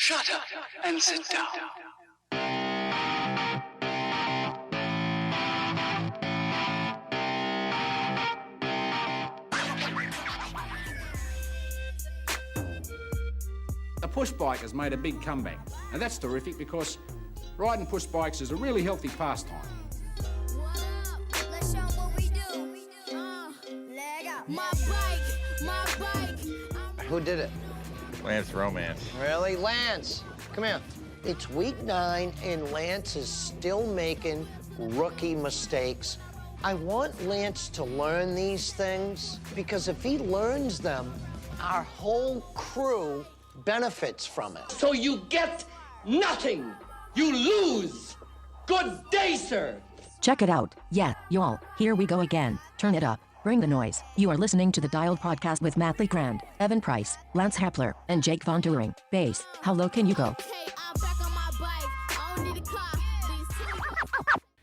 Shut up and sit down. The push bike has made a big comeback, and that's terrific because riding push bikes is a really healthy pastime. What up? Let's show what we do. Leg out. My bike. Who did it? Lance Romance. Really? Lance, come here. It's week 9 and Lance is still making rookie mistakes. I want Lance to learn these things because if he learns them, our whole crew benefits from it. So you get nothing. You lose. Good day, sir. Check it out. Yeah, y'all, here we go again. Turn it up. Bring the noise. You are listening to the Dialed Podcast with Matt Legrand, Evan Price, Lance Hepler, and Jake Von During. Bass, how low can you go? Hey, I'm back on my bike. I don't need a car.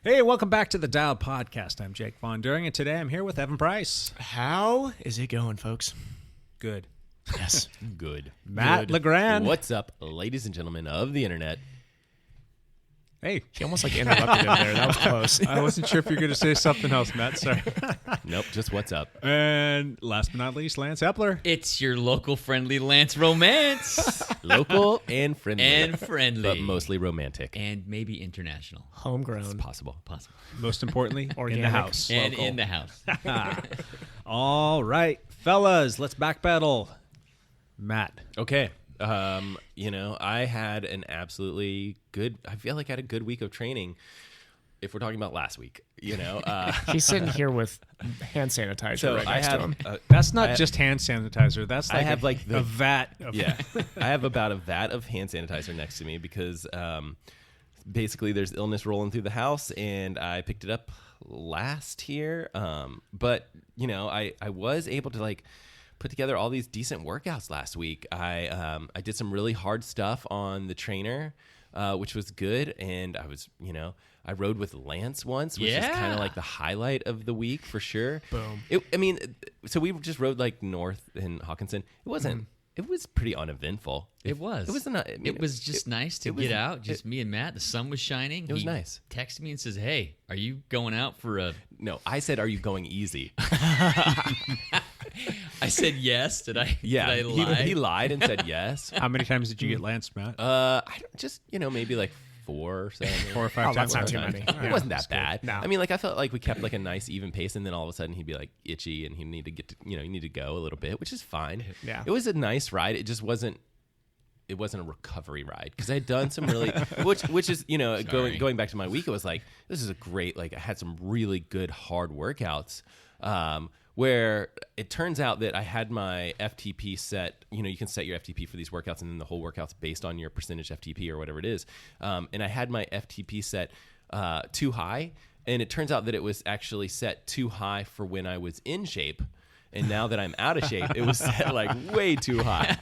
Hey, welcome back to the Dialed Podcast. I'm Jake Von During, and today I'm here with Evan Price. How is it going, folks? Good. Yes. Good. Matt Legrand. What's up, ladies and gentlemen of the internet? Hey. She almost like interrupted him there. That was close. I wasn't sure if you were going to say something else, Matt. Sorry. Nope, just what's up. And last but not least, Lance Hepler. It's your local friendly Lance Romance. Local and friendly. And friendly. But mostly romantic. And maybe international. Homegrown. It's possible. Most importantly, Organic. in the house. And Local. in the house. All right, fellas, let's backpedal. Matt. Okay. I had an absolutely good, I feel like I had a good week of training. If we're talking about last week, He's sitting here with hand sanitizer so right I next to have, him. That's not just hand sanitizer. That's like I have a vat of yeah, I have about a vat of hand sanitizer next to me because basically there's illness rolling through the house, and I picked it up last year. But I was able to put together all these decent workouts last week. I did some really hard stuff on the trainer, which was good, and I was I rode with Lance once, which is kind of like the highlight of the week for sure. Boom. So we just rode north in Hawkinson. It wasn't. It was pretty uneventful. It was. It was not. It was just nice to get out. Just me and Matt. The sun was shining. It was nice. Texted me and says, "Hey, are you going out for a?" No, I said, "Are you going easy?" I said yes. Did I? Yeah, Did I lie? he lied and said yes. How many times did you get Lance, Matt? I don't, just maybe 4 or 7. 4 or 5 times. That's not too many. It Yeah, wasn't that that's bad. good. No. I mean, I felt like we kept a nice even pace, and then all of a sudden he'd be itchy, and he'd need to get to, you need to go a little bit, which is fine. Yeah. It was a nice ride. It just wasn't. It wasn't a recovery ride because I had done some really, which is going back to my week. It was this is a great I had some really good hard workouts. Where it turns out that I had my FTP set, you can set your FTP for these workouts, and then the whole workout's based on your percentage FTP or whatever it is. And I had my FTP set too high, and it turns out that it was actually set too high for when I was in shape. And now that I'm out of shape, it was set way too high.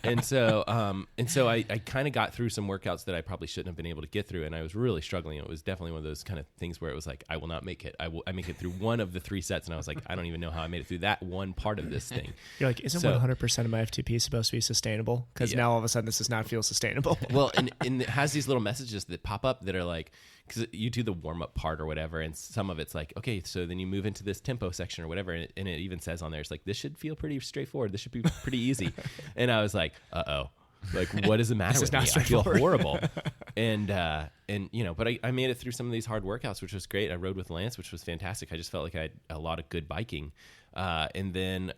And so I kind of got through some workouts that I probably shouldn't have been able to get through, and I was really struggling. It was definitely one of those kind of things where it was I will not make it. I make it through one of the 3 sets, and I was I don't even know how I made it through that one part of this thing. You're isn't 100% of my FTP supposed to be sustainable? Because now all of a sudden this does not feel sustainable. Well, and it has these little messages that pop up that are because you do the warm-up part or whatever, and some of it's okay, so then you move into this tempo section or whatever, and it even says on there, it's this should feel pretty straightforward. This should be pretty easy. And I was uh-oh. What is the matter with me? I feel horrible. And but I made it through some of these hard workouts, which was great. I rode with Lance, which was fantastic. I just felt like I had a lot of good biking. And then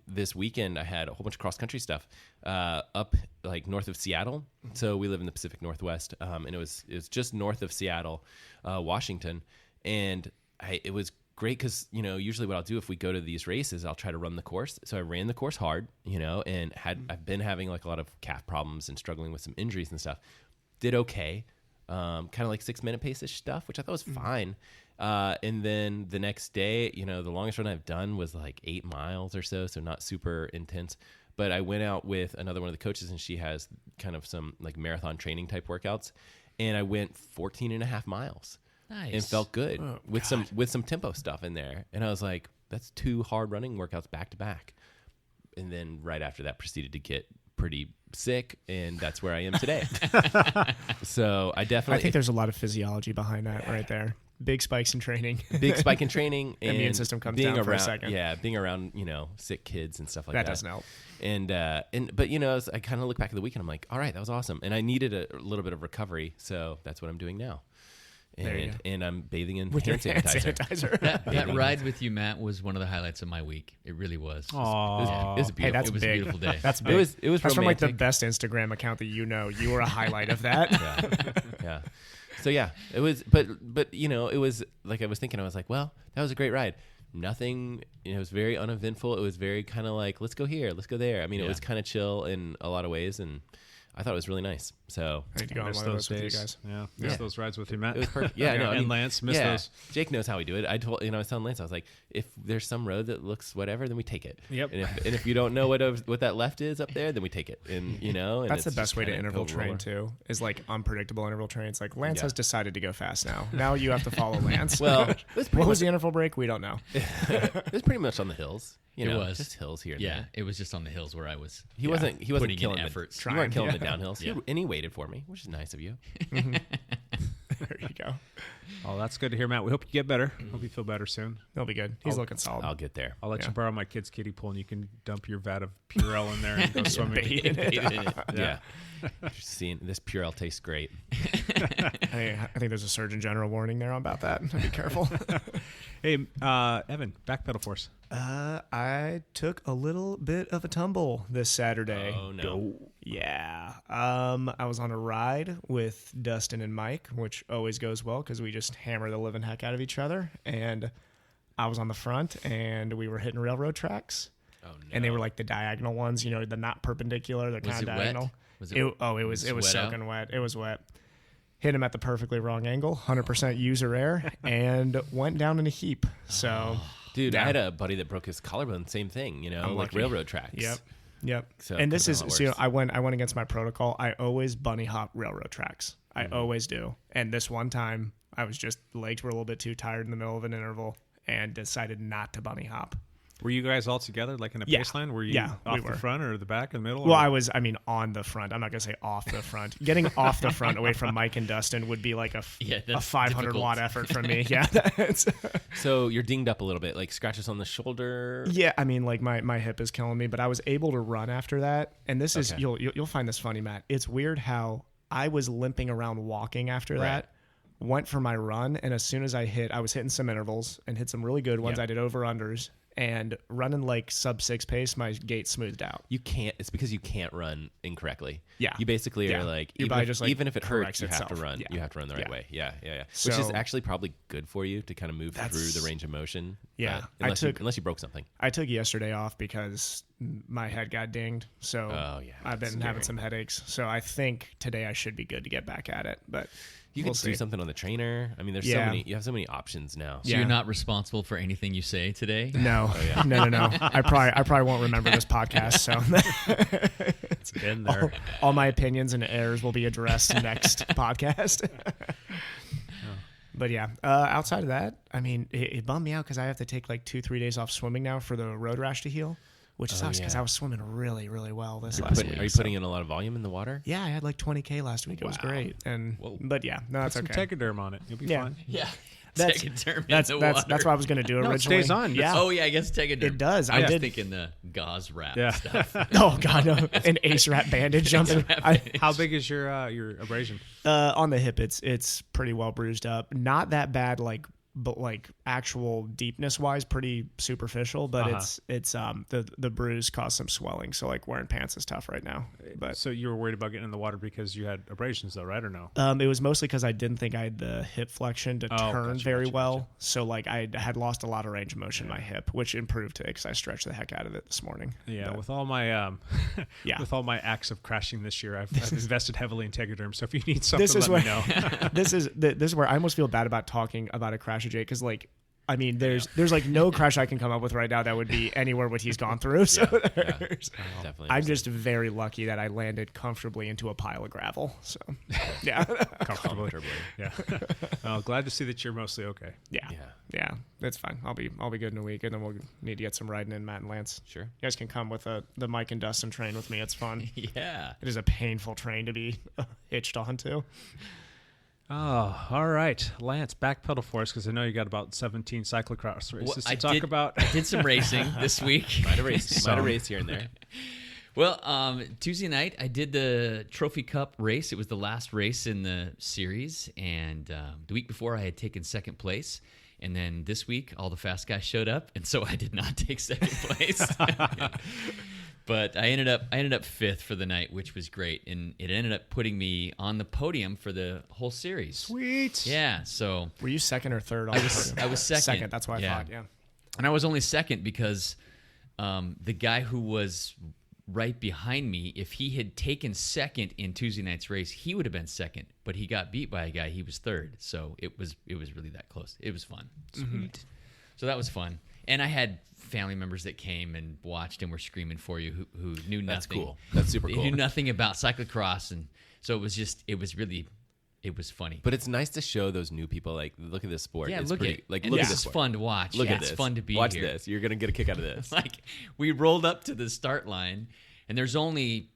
this weekend I had a whole bunch of cross-country stuff up north of Seattle. So we live in the Pacific Northwest, and it was just north of Seattle, Washington. And it was great because, usually what I'll do if we go to these races, I'll try to run the course. So I ran the course hard, and I've been having a lot of calf problems and struggling with some injuries and stuff. Did okay. Kind of 6-minute pace-ish stuff, which I thought was fine. And then the next day, the longest run I've done was 8 miles or so not super intense. But I went out with another one of the coaches, and she has kind of some marathon training type workouts. And I went 14 and a half miles. Nice. And felt good with some tempo stuff in there. And I was that's 2 hard running workouts back to back. And then right after that proceeded to get pretty sick, and that's where I am today. So I definitely, I think there's a lot of physiology behind that right there. Big spikes in training. big spike in training, and immune system comes being down for a around, second. yeah, being around, sick kids and stuff like that. That doesn't help. But as I kind of look back at the weekend, I'm like, all right, that was awesome, and I needed a little bit of recovery, so that's what I'm doing now. And I'm bathing in With hand your hand sanitizer. sanitizer. That ride with you, Matt, was one of the highlights of my week. It really was. It was beautiful. Hey, that's it was big. a beautiful day. That's big. It was That's from like the romantic. best Instagram account that you know. You were a highlight of that. Yeah. So yeah, it was, but it was like I was thinking, I was like, well, that was a great ride. Nothing, it was very uneventful. It was very kind of like, let's go here, let's go there. I mean, it was kind of chill in a lot of ways, and I thought it was really nice. So I need to go on Miss one of those those with you days. guys. Yeah, miss those rides with you, Matt. it was perfect. Yeah, no, and Lance, miss those. Jake knows how we do it. I was telling Lance, I was like, if there's some road that looks whatever, then we take it. Yep. And if you don't know what that left is up there, then we take it. And and That's the it's best just way to kinda interval go train roller. too. Is like unpredictable interval trains. Like Lance Yeah. has decided to go fast now. Now you have to follow Lance. Well, what was the interval break? We don't know. It was pretty much on the hills. It was just hills here. And Yeah, there. it was just on the hills where I was. He wasn't putting killing in the efforts. You weren't killing Yeah. the downhills. Yeah. And he waited for me, which is nice of you. There you go. Oh, that's good to hear, Matt. We hope you get better. Hope you feel better soon. He'll be good. He's looking solid. I'll get there. I'll let Yeah. you borrow my kid's kiddie pool, and you can dump your vat of Purell in there and go swimming. Bathe in it. Yeah. Just seeing this Purell tastes great. I think there's a Surgeon General warning there about that. Be careful. Hey, Evan, backpedal for us. I took a little bit of a tumble this Saturday. Oh no. Yeah. I was on a ride with Dustin and Mike, which always goes well because we just hammer the living heck out of each other. And I was on the front, and we were hitting railroad tracks. Oh no. And they were like the diagonal ones, they're not perpendicular, they're Was kind it of wet? diagonal. Was It was wet soaking out? wet. It was wet. Hit him at the perfectly wrong angle, 100% user error, and went down in a heap. So, Dude, yeah. I had a buddy that broke his collarbone. Same thing, I'm like lucky. railroad tracks. Yep. So And it this could've is been a lot so worse. I went against my protocol. I always bunny hop railroad tracks. I always do. And this one time, I was just legs were a little bit too tired in the middle of an interval and decided not to bunny hop. Were you guys all together, like in a Yeah. pace line? Were you Yeah, we off the were. front or the back or the middle? Well, or? I was on the front. I'm not going to say off the front. Getting off the front away from Mike and Dustin would be like a that's 500 difficult. watt effort from me. Yeah. That's, So you're dinged up a little bit, like scratches on the shoulder. yeah. I mean, like my hip is killing me, but I was able to run after that. And this is, Okay. you'll find this funny, Matt. It's weird how I was limping around walking after Right. that. Went for my run, and as soon as I was hitting some intervals and hit some really good ones. Yeah. I did over-unders, and running like sub-6 pace, my gait smoothed out. You can't. It's because you can't run incorrectly. Yeah. You basically Yeah. are like Your even body if, just, like, even if it hurts, corrects you have to itself. run. Yeah. You have to run the right Yeah. way. Yeah. Which is So- actually probably good for you to kind of move through the range of motion. Yeah. Unless you broke something. I took yesterday off because my head got dinged, so Oh, yeah, I've that's been having scary. some headaches. So I think today I should be good to get back at it. But You we'll could see. do something on the trainer. I mean, there's Yeah. so many. You have so many options now. So you're not responsible for anything you say today? No, Oh, no. I probably won't remember this podcast. So It's been there. all my opinions and errors will be addressed next podcast. But yeah, outside of that, I mean, it bummed me out because I have to take like 2-3 days off swimming now for the road rash to heal, which sucks because yeah. I was swimming really, really well this Are last you week. putting in a lot of volume in the water? Yeah, I had like 20K last week. It was great. But yeah, no, that's Some okay. Tegaderm on it. You'll be Yeah. fine. Yeah. That's- Tegaderm That's in the that's water. that's what I was gonna do No, it originally. stays on. Yeah. Oh, yeah, I guess Tegaderm. It does. I I was did. thinking the gauze wrap Yeah. stuff. Oh god, no. An ace wrap bandage jumping. How big is your abrasion? On the hip, it's pretty well bruised up. Not that bad, but actual deepness wise, pretty superficial. But it's the bruise caused some swelling, so like wearing pants is tough right now. But So you were worried about getting in the water because you had abrasions, though, right or no? it was mostly because I didn't think I had the hip flexion to turn very well. So like I had lost a lot of range of motion in my hip, which improved today because I stretched the heck out of it this morning. Yeah, But- with all my with all my acts of crashing this year, I've invested heavily in Tegaderm. So if you need something, this is let where me know. this is where I almost feel bad about talking about a crash, Jake, because like I mean, there's like no crash I can come up with right now that would be anywhere what he's gone through. So Definitely. I'm just very lucky that I landed comfortably into a pile of gravel. So yeah, Comfortably. Yeah. Well, glad to see that you're mostly okay. Yeah, that's fine. I'll be good in a week, and then we'll need to get some riding in, Matt and Lance. Sure. You guys can come with the Mike and Dustin train with me. It's fun. Yeah. It is a painful train to be hitched onto. Oh, all right. Lance, backpedal for us because I know you got about 17 cyclocross races to talk about. I did some racing this week. Might have race here and there. Well, Tuesday night I did the Trophy Cup race. It was the last race in the series, and the week before I had taken second place. And then this week, all the fast guys showed up, and so I did not take second place. But I ended up fifth for the night, which was great, and it ended up putting me on the podium for the whole series. Sweet. Yeah. So were you second or third? I was second. Second. That's what I thought. Yeah. And I was only second because the guy who was right behind me, if he had taken second in Tuesday night's race, he would have been second. But he got beat by a guy. He was third. So it was really that close. It was fun. Sweet. So that was fun. And I had family members that came and watched and were screaming for you who knew nothing. That's cool. That's super cool. They knew nothing about cyclocross, and so it was funny. But it's nice to show those new people, like, look at this sport. Yeah, it's look pretty, at like, and look this at is this fun to watch. Look at it's this. fun to be Watch here. this. You're gonna get a kick out of this. Like, we rolled up to the start line, and there's only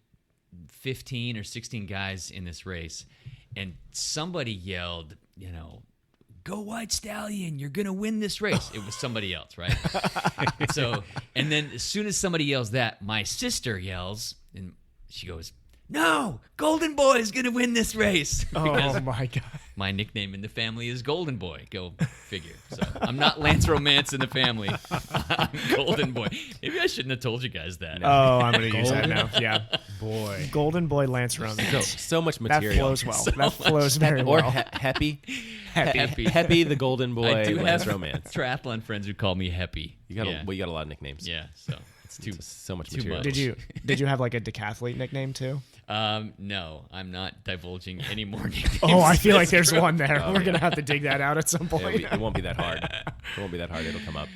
15 or 16 guys in this race, and somebody yelled, "Go White Stallion, you're going to win this race." It was somebody else, right? So, and then as soon as somebody yells that, my sister yells, and she goes, "No, Golden Boy is going to win this race." Oh, my God. My nickname in the family is Golden Boy. Go figure. So I'm not Lance Romance in the family. I'm Golden Boy. Maybe I shouldn't have told you guys that. Oh, I'm going to use that now. Yeah. Boy. Golden Boy Lance Romance. So much material. That flows well. That flows very well. Or Happy. Happy. Happy the Golden Boy. I do Lance have Romance. triathlon friends who call me Happy. You got a lot of nicknames. Yeah, so it's so much too material. much. Did you have like a decathlete nickname too? No, I'm not divulging any more nicknames. Oh, I feel like there's one there. We're gonna have to dig that out at some point. It won't be that hard. It won't be that hard. It'll come up.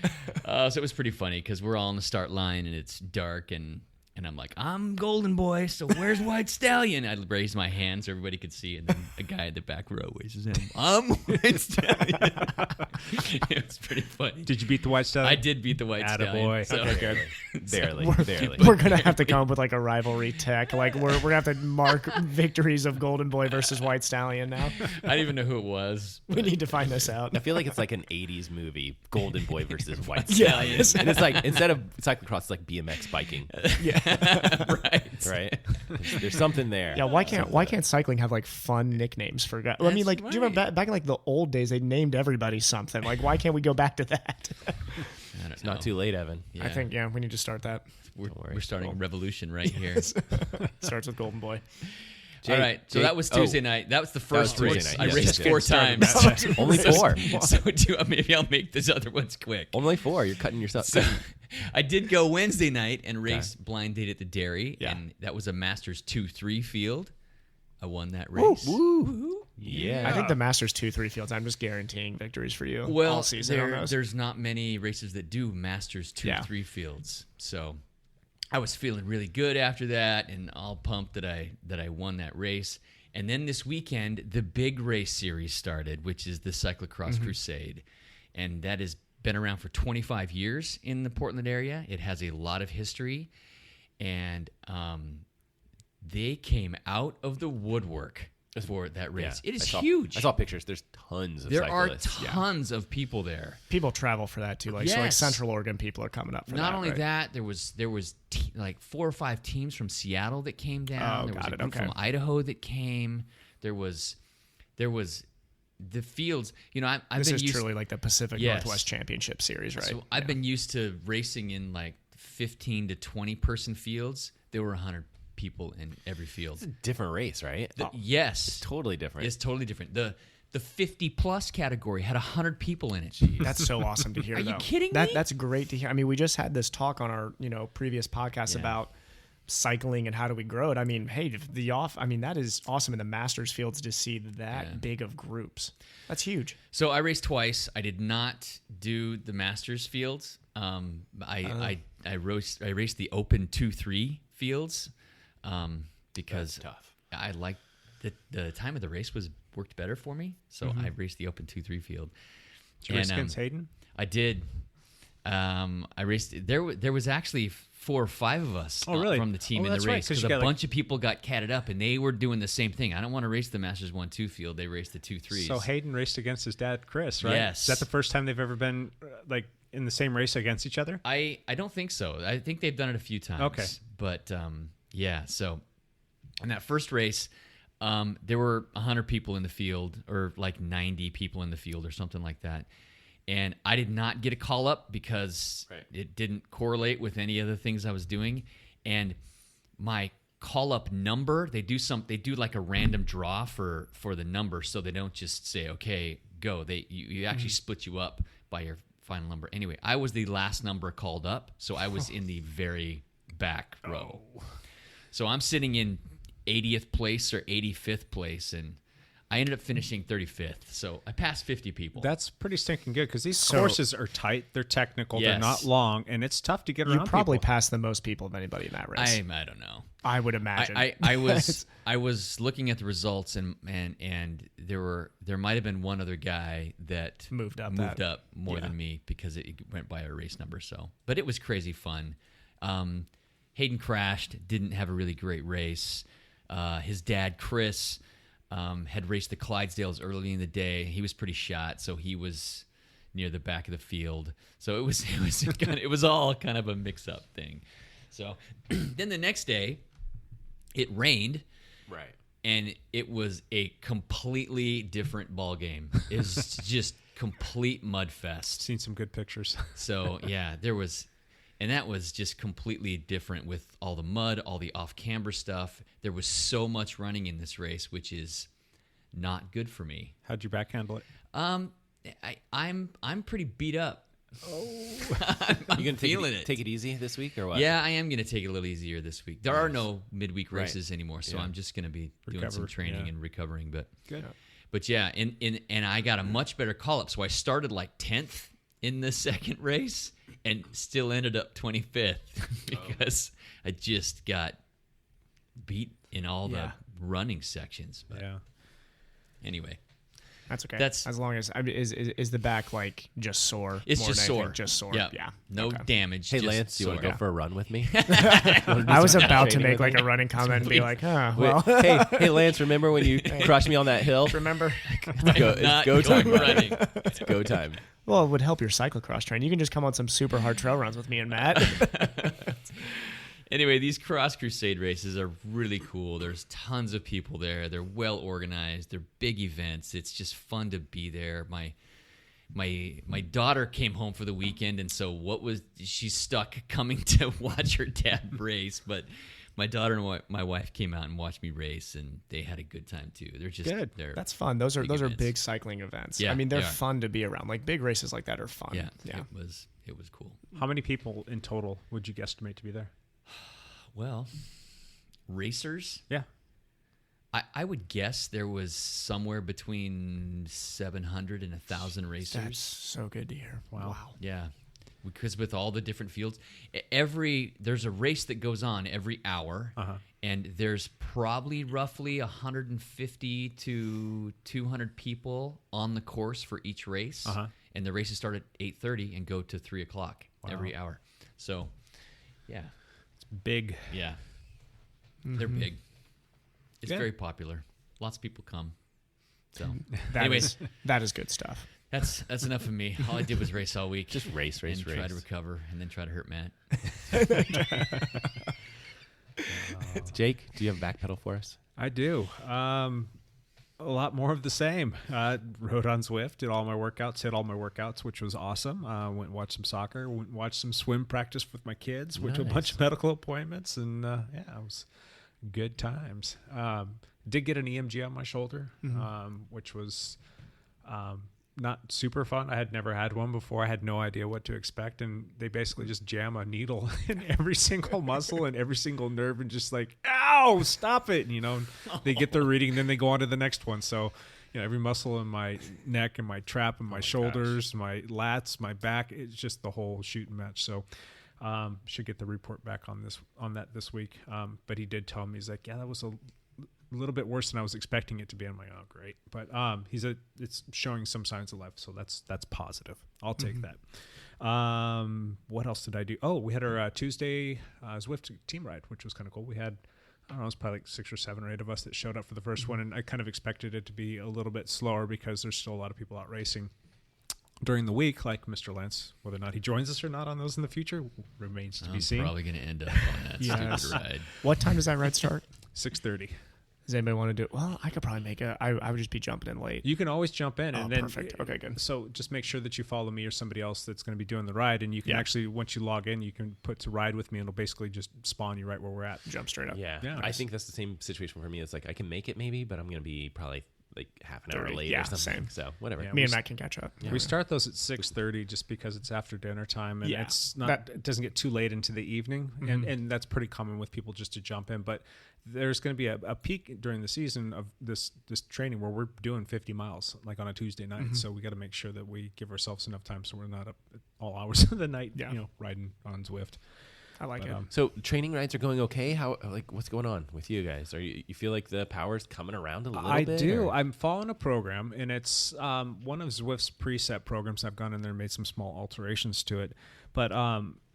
So it was pretty funny because we're all on the start line and it's dark and I'm like, "I'm Golden Boy, so where's White Stallion?" I raised my hand so everybody could see, and then a guy at the back row raises his hand. "I'm White Stallion." It was pretty funny. Did you beat the White Stallion? I did beat the White Stallion. So. Okay, good. Barely. We're gonna have to come up with like a rivalry tech. Like we're gonna have to mark victories of Golden Boy versus White Stallion now. I don't even know who it was. We need to find this out. I feel like it's like an 80s movie, Golden Boy versus White Stallion. Yes. And it's like, instead of cyclocross, it's like BMX biking. Right. There's something there. Yeah, why can't cycling have like fun nicknames for guys? I mean, like, do you remember back in like the old days, they named everybody something. Like, why can't we go back to that? It's not too late, Evan. Yeah. I think we need to start that. We're starting a revolution right here. Starts with Golden Boy. All right, so that was Tuesday night. That was the first race. I Yes, raced yes, 4 yes. times. Only 4. So maybe I'll make these other ones quick. Only 4. You're cutting yourself. So, I did go Wednesday night and race blind date at the dairy, and that was a Masters 2-3 field. I won that race. Woo. Yeah. I think the Masters 2-3 fields, I'm just guaranteeing victories for you all season on those. There's not many races that do Masters 2-3 fields. So I was feeling really good after that and all pumped that I won that race. And then this weekend, the big race series started, which is the Cyclocross Crusade. And that has been around for 25 years in the Portland area. It has a lot of history. And they came out of the woodwork for that race. It is huge. I saw pictures. There's tons of cyclists. There are tons of people there. People travel for that too. Like so, like Central Oregon people are coming up for that. Not only right? that, there was like 4 or 5 teams from Seattle that came down. There was a group from Idaho that came. There was the fields. I've this been is used truly like the Pacific Northwest Championship Series, right? So I've been used to racing in like 15 to 20 person fields. There were 100 people in every field. It's a different race, right? Yes. It's totally different. It's totally different. The 50-plus category had 100 people in it. Jeez. That's so awesome to hear. Are you kidding me? That's great to hear. I mean, we just had this talk on our previous podcast about cycling and how do we grow it? I mean, hey, that is awesome in the Masters fields to see that big of groups. That's huge. So I raced twice. I did not do the Masters fields. I raced the Open 2-3 fields because That's tough. I liked the time of the race worked better for me. So I raced the Open 2-3 field. Did you race against Hayden? I did. I raced. There was actually 4 or 5 of us from the team in the race because a bunch of people got catted up and they were doing the same thing. I don't want to race the Masters 1-2 field. They raced the 2-3s. So Hayden raced against his dad, Chris, right? Yes. Is that the first time they've ever been in the same race against each other? I don't think so. I think they've done it a few times. Okay. But yeah, so in that first race, there were 100 people in the field or like 90 people in the field or something like that. And I did not get a call up because it didn't correlate with any of the things I was doing. And my call up number, they do like a random draw for the number, so they don't just say, okay, go. You actually split you up by your final number. Anyway, I was the last number called up, so I was in the very back row. So I'm sitting in 80th place or 85th place, and I ended up finishing 35th, so I passed 50 people. That's pretty stinking good because these courses are tight, they're technical, they're not long, and it's tough to get around. You probably passed the most people of anybody in that race. I don't know. I would imagine. I was looking at the results, and there might have been one other guy that moved up more than me because it went by a race number. So, but it was crazy fun. Hayden crashed, didn't have a really great race. His dad, Chris, had raced the Clydesdales early in the day. He was pretty shot, so he was near the back of the field. So it was all kind of a mix-up thing. So then the next day, it rained, right, and it was a completely different ball game. It was just complete mud fest. Seen some good pictures. So yeah, and that was just completely different with all the mud, all the off-camber stuff. There was so much running in this race, which is not good for me. How'd you backhandle it? I'm pretty beat up. You gonna take it easy this week or what? Yeah, I am gonna take it a little easier this week. There are no midweek races anymore, so I'm just gonna be doing some training and recovering. But good. But yeah, and I got a much better call up. So I started like 10th in the second race and still ended up 25th because I just got beat in all the running sections. But anyway. That's okay. That's as long as is the back like just sore. It's more just than sore. anything? Just sore. Yep. Yeah. No damage. Hey just Lance, do you want to go for a run with me? I was about to make like a running comment and be like, well. Hey Lance, remember when you crushed me on that hill? Remember? It's go time. Running. It's go time. Well, it would help your cyclocross train. You can just come on some super hard trail runs with me and Matt. Anyway, these Cross Crusade races are really cool. There's tons of people there. They're well organized. They're big events. It's just fun to be there. My daughter came home for the weekend, and so she's stuck coming to watch her dad race. But my daughter and my wife came out and watched me race, and they had a good time too. They're just good. That's fun. Those are big cycling events. Yeah, I mean, they're fun to be around. Like big races like that are fun. Yeah. It was cool. How many people in total would you guesstimate to be there? Well, racers? Yeah. I would guess there was somewhere between 700 and 1,000 racers. That's so good to hear. Wow. Yeah. Because with all the different fields, there's a race that goes on every hour, and there's probably roughly 150 to 200 people on the course for each race, and the races start at 8:30 and go to 3 o'clock every hour. So, yeah. Big. Yeah. They're big. It's very popular. Lots of people come. So, anyways, that is good stuff. That's enough of me. All I did was race all week. Just race. Try to recover, and then try to hurt Matt. Jake, do you have a backpedal for us? I do. A lot more of the same. Rode on Zwift, did all my workouts, hit all my workouts, which was awesome. Went and watched some soccer, went and watched some swim practice with my kids, went to a bunch of medical appointments, and it was good times. Did get an EMG on my shoulder, which was not super fun. I had never had one before. I had no idea what to expect, and they basically just jam a needle in every single muscle and every single nerve, and just like, ow, stop it. They get their reading, then they go on to the next one. So, every muscle in my neck and my trap and my shoulders, my lats, my back, it's just the whole shooting match. So, should get the report back on that this week. But he did tell me, he's like, yeah, that was a little bit worse than I was expecting it to be. I'm like, oh, great. But it's showing some signs of life, so that's positive. I'll take that. What else did I do? Oh, we had our Tuesday Zwift team ride, which was kind of cool. We had, I don't know, it was probably like 6 or 7 or 8 of us that showed up for the first one, and I kind of expected it to be a little bit slower because there's still a lot of people out racing during the week, like Mr. Lance. Whether or not he joins us or not on those in the future remains to be seen. Probably going to end up on that stupid ride. What time does that ride start? 6:30. Does anybody want to do it? Well, I could probably make it. I would just be jumping in late. You can always jump in. And then, perfect. Okay, good. So just make sure that you follow me or somebody else that's going to be doing the ride. And you can actually, once you log in, you can put to ride with me, and it'll basically just spawn you right where we're at. Jump straight up. Yeah. I think that's the same situation for me. It's like I can make it maybe, but I'm going to be probably like half an hour late or something. Same. So whatever. Me and Matt can catch up. We start those at 6:30 just because it's after dinner time, and it's not. It doesn't get too late into the evening, and that's pretty common with people just to jump in. But there's going to be a peak during the season of this training where we're doing 50 miles like on a Tuesday night. So we got to make sure that we give ourselves enough time so we're not up at all hours of the night, riding on Zwift. I like it. So training rides are going okay. How what's going on with you guys? Are you feel like the power's coming around a little bit? I do. Or? I'm following a program, and it's one of Zwift's preset programs. I've gone in there and made some small alterations to it, but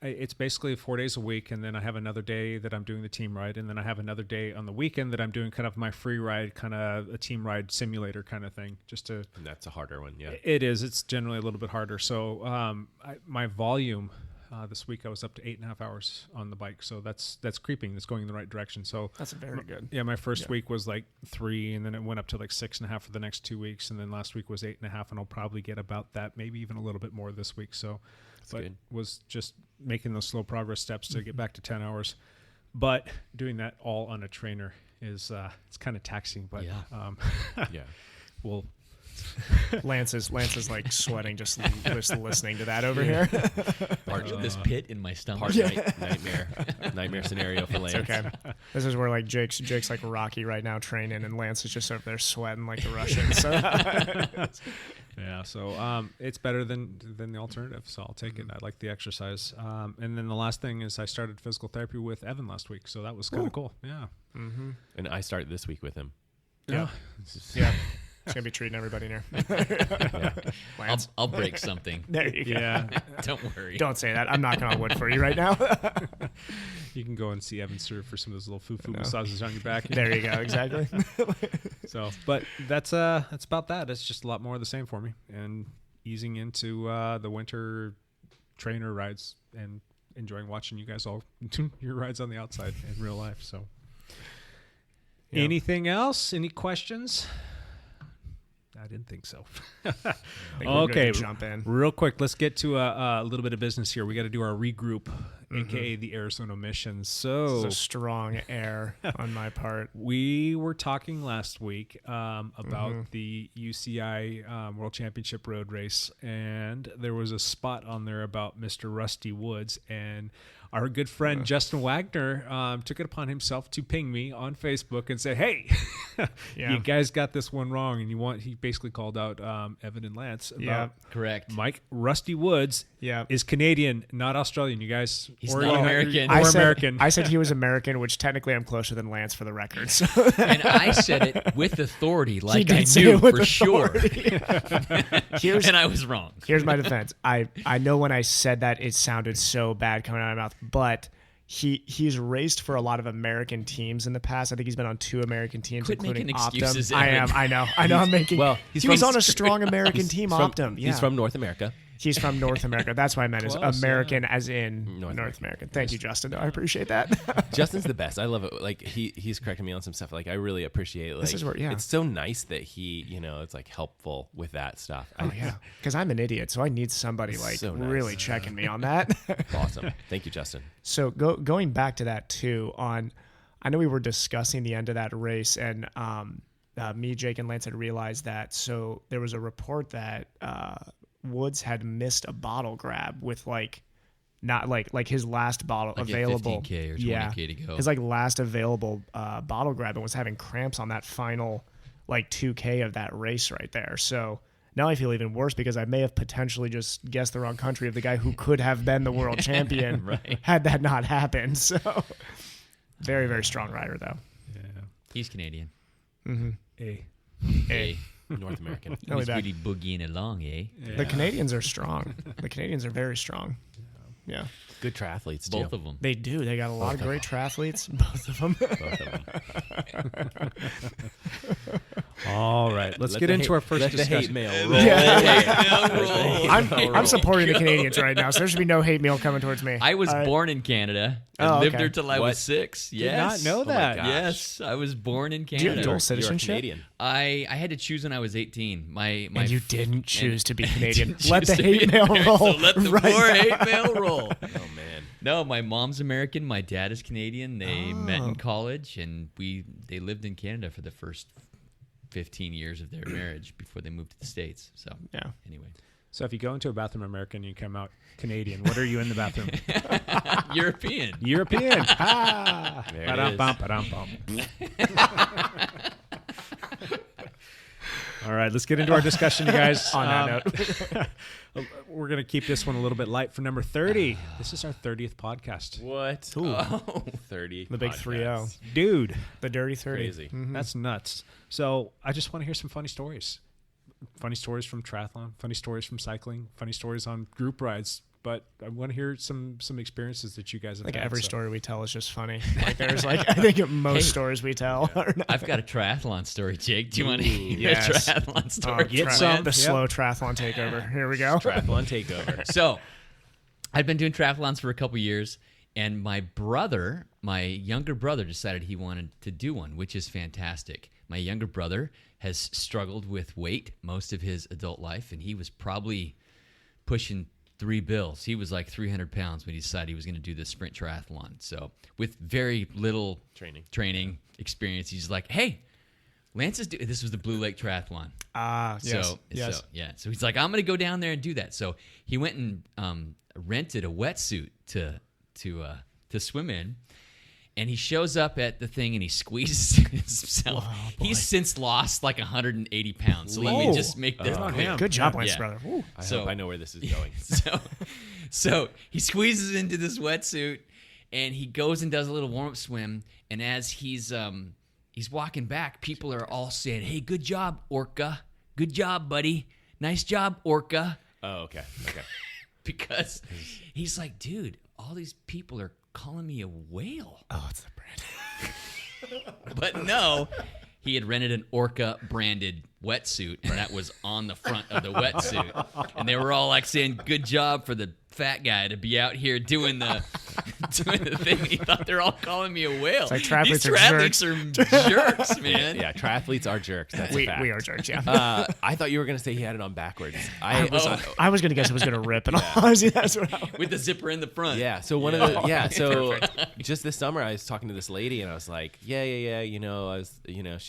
it's basically 4 days a week, and then I have another day that I'm doing the team ride, and then I have another day on the weekend that I'm doing kind of my free ride, kind of a team ride simulator kind of thing. And that's a harder one, yeah. It is. It's generally a little bit harder. So my volume. This week I was up to 8.5 hours on the bike, so that's creeping. That's going in the right direction. So that's very good. Yeah, my first week was like 3, and then it went up to like 6.5 for the next 2 weeks, and then last week was 8.5, and I'll probably get about that, maybe even a little bit more this week. So, but good. Was just making those slow progress steps to get back to 10 hours. But doing that all on a trainer is it's kind of taxing. But we'll. Lance is like sweating just listening to that over here. This pit in my stomach. Nightmare scenario for Lance. It's okay. This is where like Jake's like Rocky right now training, and Lance is just over there sweating like the Russians. So. Yeah, so it's better than the alternative, so I'll take it. I like the exercise. And then the last thing is I started physical therapy with Evan last week, so that was kind of cool. Yeah. And I started this week with him. Yeah. Yeah. It's going to be treating everybody in here. I'll break something. There you go. Yeah. Don't worry. Don't say that. I'm knocking on wood for you right now. You can go and see Evan Surf for some of those little foo-foo massages on your back. There you go. Exactly. So, but that's about that. It's just a lot more of the same for me, and easing into the winter trainer rides and enjoying watching you guys all do your rides on the outside in real life. So, anything else? Any questions? I didn't think so. Okay, jump in real quick. Let's get to a little bit of business here. We got to do our regroup, aka the Arizona mission. So this is a strong air on my part. We were talking last week about the UCI World Championship Road Race, and there was a spot on there about Mr. Rusty Woods, and our good friend Justin Wagner took it upon himself to ping me on Facebook and say, "Hey, you guys got this one wrong." And he basically called out Evan and Lance about correct. Mike Rusty Woods is Canadian, not Australian. You guys, he's not American. American. I said he was American, which technically I'm closer than Lance for the record. So. And I said it with authority, like I knew for sure. And I was wrong. Here's my defense. I know when I said that, it sounded so bad coming out of my mouth, but he's raced for a lot of American teams in the past. I think he's been on 2 American teams, including Optum. I know. I'm making. Well, he was on a strong American team, Optum. Yeah. He's from North America. He's from North America. That's what I meant. Is American as in North American. Thank you, Justin. I appreciate that. Justin's the best. I love it. Like he's correcting me on some stuff. Like I really appreciate. Like this is where, it's so nice that he, it's like helpful with that stuff. Because I'm an idiot, so I need somebody really checking me on that. Awesome. Thank you, Justin. So going back to that too. I know we were discussing the end of that race, and me, Jake, and Lance had realized that. So there was a report that Woods had missed a bottle grab with not like his last bottle like available. 15K or 20K to go. His last available bottle grab, and was having cramps on that final 2K of that race right there. So now I feel even worse because I may have potentially just guessed the wrong country of the guy who could have been the world champion right. had that not happened. So very, very strong rider though. Yeah. He's Canadian. A. North American. He's really boogieing along, eh? Yeah. The Canadians are strong. The Canadians are very strong. Yeah. Good triathletes, too. Both of them. They do. They got a lot of great triathletes. Both of them. All right. Let's get into our first discussion. Hate mail roll. I'm supporting the Canadians right now, so there should be no hate mail coming towards me. I was born in Canada and lived there till I was 6. Yes. Did not know that. Yes, I was born in Do Canada. you have dual citizenship? Canadian. I had to choose when I was 18. And you didn't choose to be Canadian. Didn't Let the choose to be hate mail American, roll. So let the right poor now. hate mail roll. Oh, man. No, my mom's American. My dad is Canadian. They met in college, and they lived in Canada for the first 15 years of their marriage before they moved to the States. So Yeah. anyway, So if you go into a bathroom American and you come out Canadian, what are you in the bathroom? European. European. Ah. There it Ba-dum-bum, ba-dum-bum. All right, let's get into our discussion, you guys. On that note. We're going to keep this one a little bit light for number 30. This is our 30th podcast. What? Ooh. Oh, 30. The big podcasts. 3-0. Dude, The dirty 30. Crazy. Mhm. that's nuts. So I just want to hear some funny stories. Funny stories from triathlon, funny stories from cycling, funny stories on group rides. But I want to hear some experiences that you guys have had. Every story we tell is just funny. There's I think most stories we tell are not. I've got a triathlon story, Jake. Do you want to hear Yes. a triathlon story? The slow triathlon takeover. Here we go. Triathlon takeover. So, I've been doing triathlons for a couple years, and my younger brother, decided he wanted to do one, which is fantastic. My younger brother has struggled with weight most of his adult life, and he was probably pushing 3 bills. He was like 300 pounds when he decided he was going to do this sprint triathlon. So with very little training experience, he's like, hey, Lance is doing, this was the Blue Lake Triathlon. Yes. So he's like, I'm going to go down there and do that. So he went and rented a wetsuit to swim in. And he shows up at the thing and he squeezes himself. He's since lost like 180 pounds. So let me just make this quick. Good job, Lance, brother. Ooh. I hope I know where this is going. So he squeezes into this wetsuit and he goes and does a little warm-up swim. And as he's walking back, people are all saying, hey, good job, Orca. Good job, buddy. Nice job, Orca. Oh, okay. Because he's like, dude, all these people are calling me a whale. Oh, it's the brand. But no, he had rented an Orca branded wetsuit, and that was on the front of the wetsuit. And they were all like saying, good job for the fat guy to be out here doing the thing. He thought they're all calling me a whale. Like triathletes These are triathletes are jerks, man. Yeah, triathletes are jerks. That's a fact. We are jerks, yeah. I thought you were going to say he had it on backwards. I was going to guess it was going to rip, and honestly, that's what With the zipper in the front. Yeah, so one of the so just this summer I was talking to this lady and I was like, she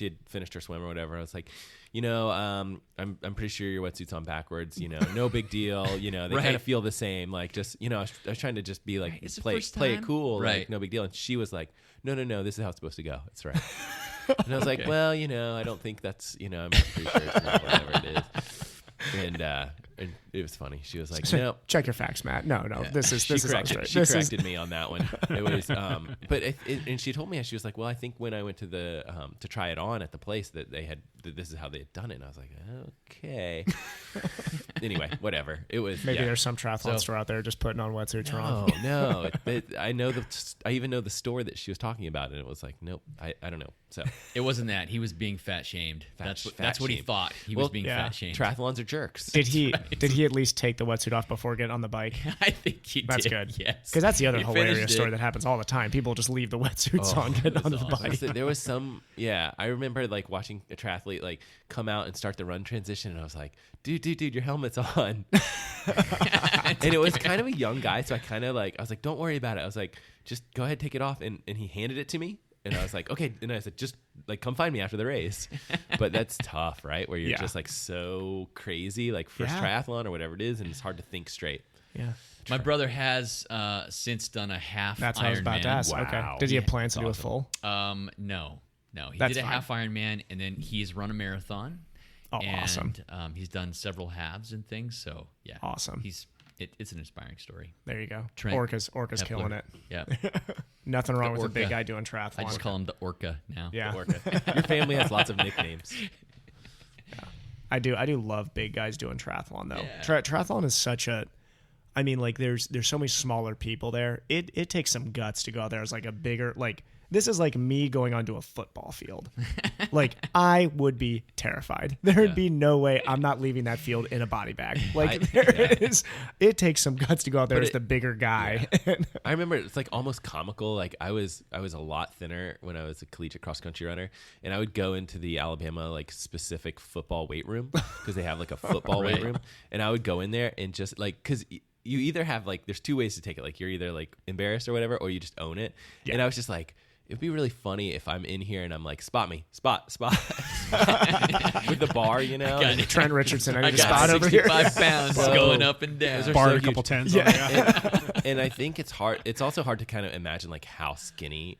had finished her swim or whatever. I was like, I'm pretty sure your wetsuit's on backwards, no big deal, they kind of feel the same, like just, I was trying to just be like, play it cool, like no big deal. And she was like, no, this is how it's supposed to go. It's right. And I was like, well, I don't think that's, I'm pretty sure it's not whatever it is. And it was funny. She was like, "No, check your facts, Matt. No, this is She corrected me on that one. It was, and she told me, she was like, "Well, I think when I went to the to try it on at the place that they had, this is how they had done it." And I was like, "Okay." Anyway, whatever. It was maybe there's some triathlon store out there just putting on wetsuits wrong. No. I even know the store that she was talking about, and it was like, nope, I don't know. So it wasn't that he was being fat shamed. That's what he thought. He was being fat shamed. Triathlons are jerks. Did he at least take the wetsuit off before getting on the bike? I think he That's did. good. Yes, because that's the other hilarious story that happens all the time. People just leave the wetsuits on, get on the bike. There was some. Yeah, I remember like watching a triathlete like come out and start the run transition, and I was like, dude, your helmet's on. And it was kind of a young guy, so I was like, don't worry about it. I was like, just go ahead, take it off, and he handed it to me. And I was like, okay. And I said, just like come find me after the race. but that's tough, right? Where you're Yeah. just like so crazy, like first triathlon or whatever it is, and it's hard to think straight. Yeah. My brother has since done a half. That's what I was about to ask. Okay. Wow. Did he have plans to do a awesome. full? No. He That's did a fine. half Ironman, and then he's run a marathon. Oh, and, awesome. He's done several halves and things. So yeah, Awesome. It's an inspiring story. There you go. Trent Orca's Hepler. killing it. Yeah, Nothing wrong The with a big Orca. guy doing triathlon. I just call him the Orca now. Yeah. Your family has lots of nicknames. I do love big guys doing triathlon though. Yeah. Triathlon is such a, I mean, like there's so many smaller people there. It takes some guts to go out there as like a bigger, like this is like me going onto a football field. Like I would be terrified. There'd be no way I'm not leaving that field in a body bag. Like it takes some guts to go out there But as the bigger guy. I remember it's like almost comical. Like I was a lot thinner when I was a collegiate cross country runner, and I would go into the Alabama like specific football weight room because they have like a football weight room, and I would go in there and just like because you either have like there's two ways to take it. Like you're either like embarrassed or whatever, or you just own it. And I was just like, it'd be really funny if I'm in here and I'm like, spot me, spot with the bar, you know. Trent Richardson, I I need a got spot over here. 65 pounds going up and down. Those are Bar so a couple huge. tens. on it, And I think it's hard. It's also hard to kind of imagine like how skinny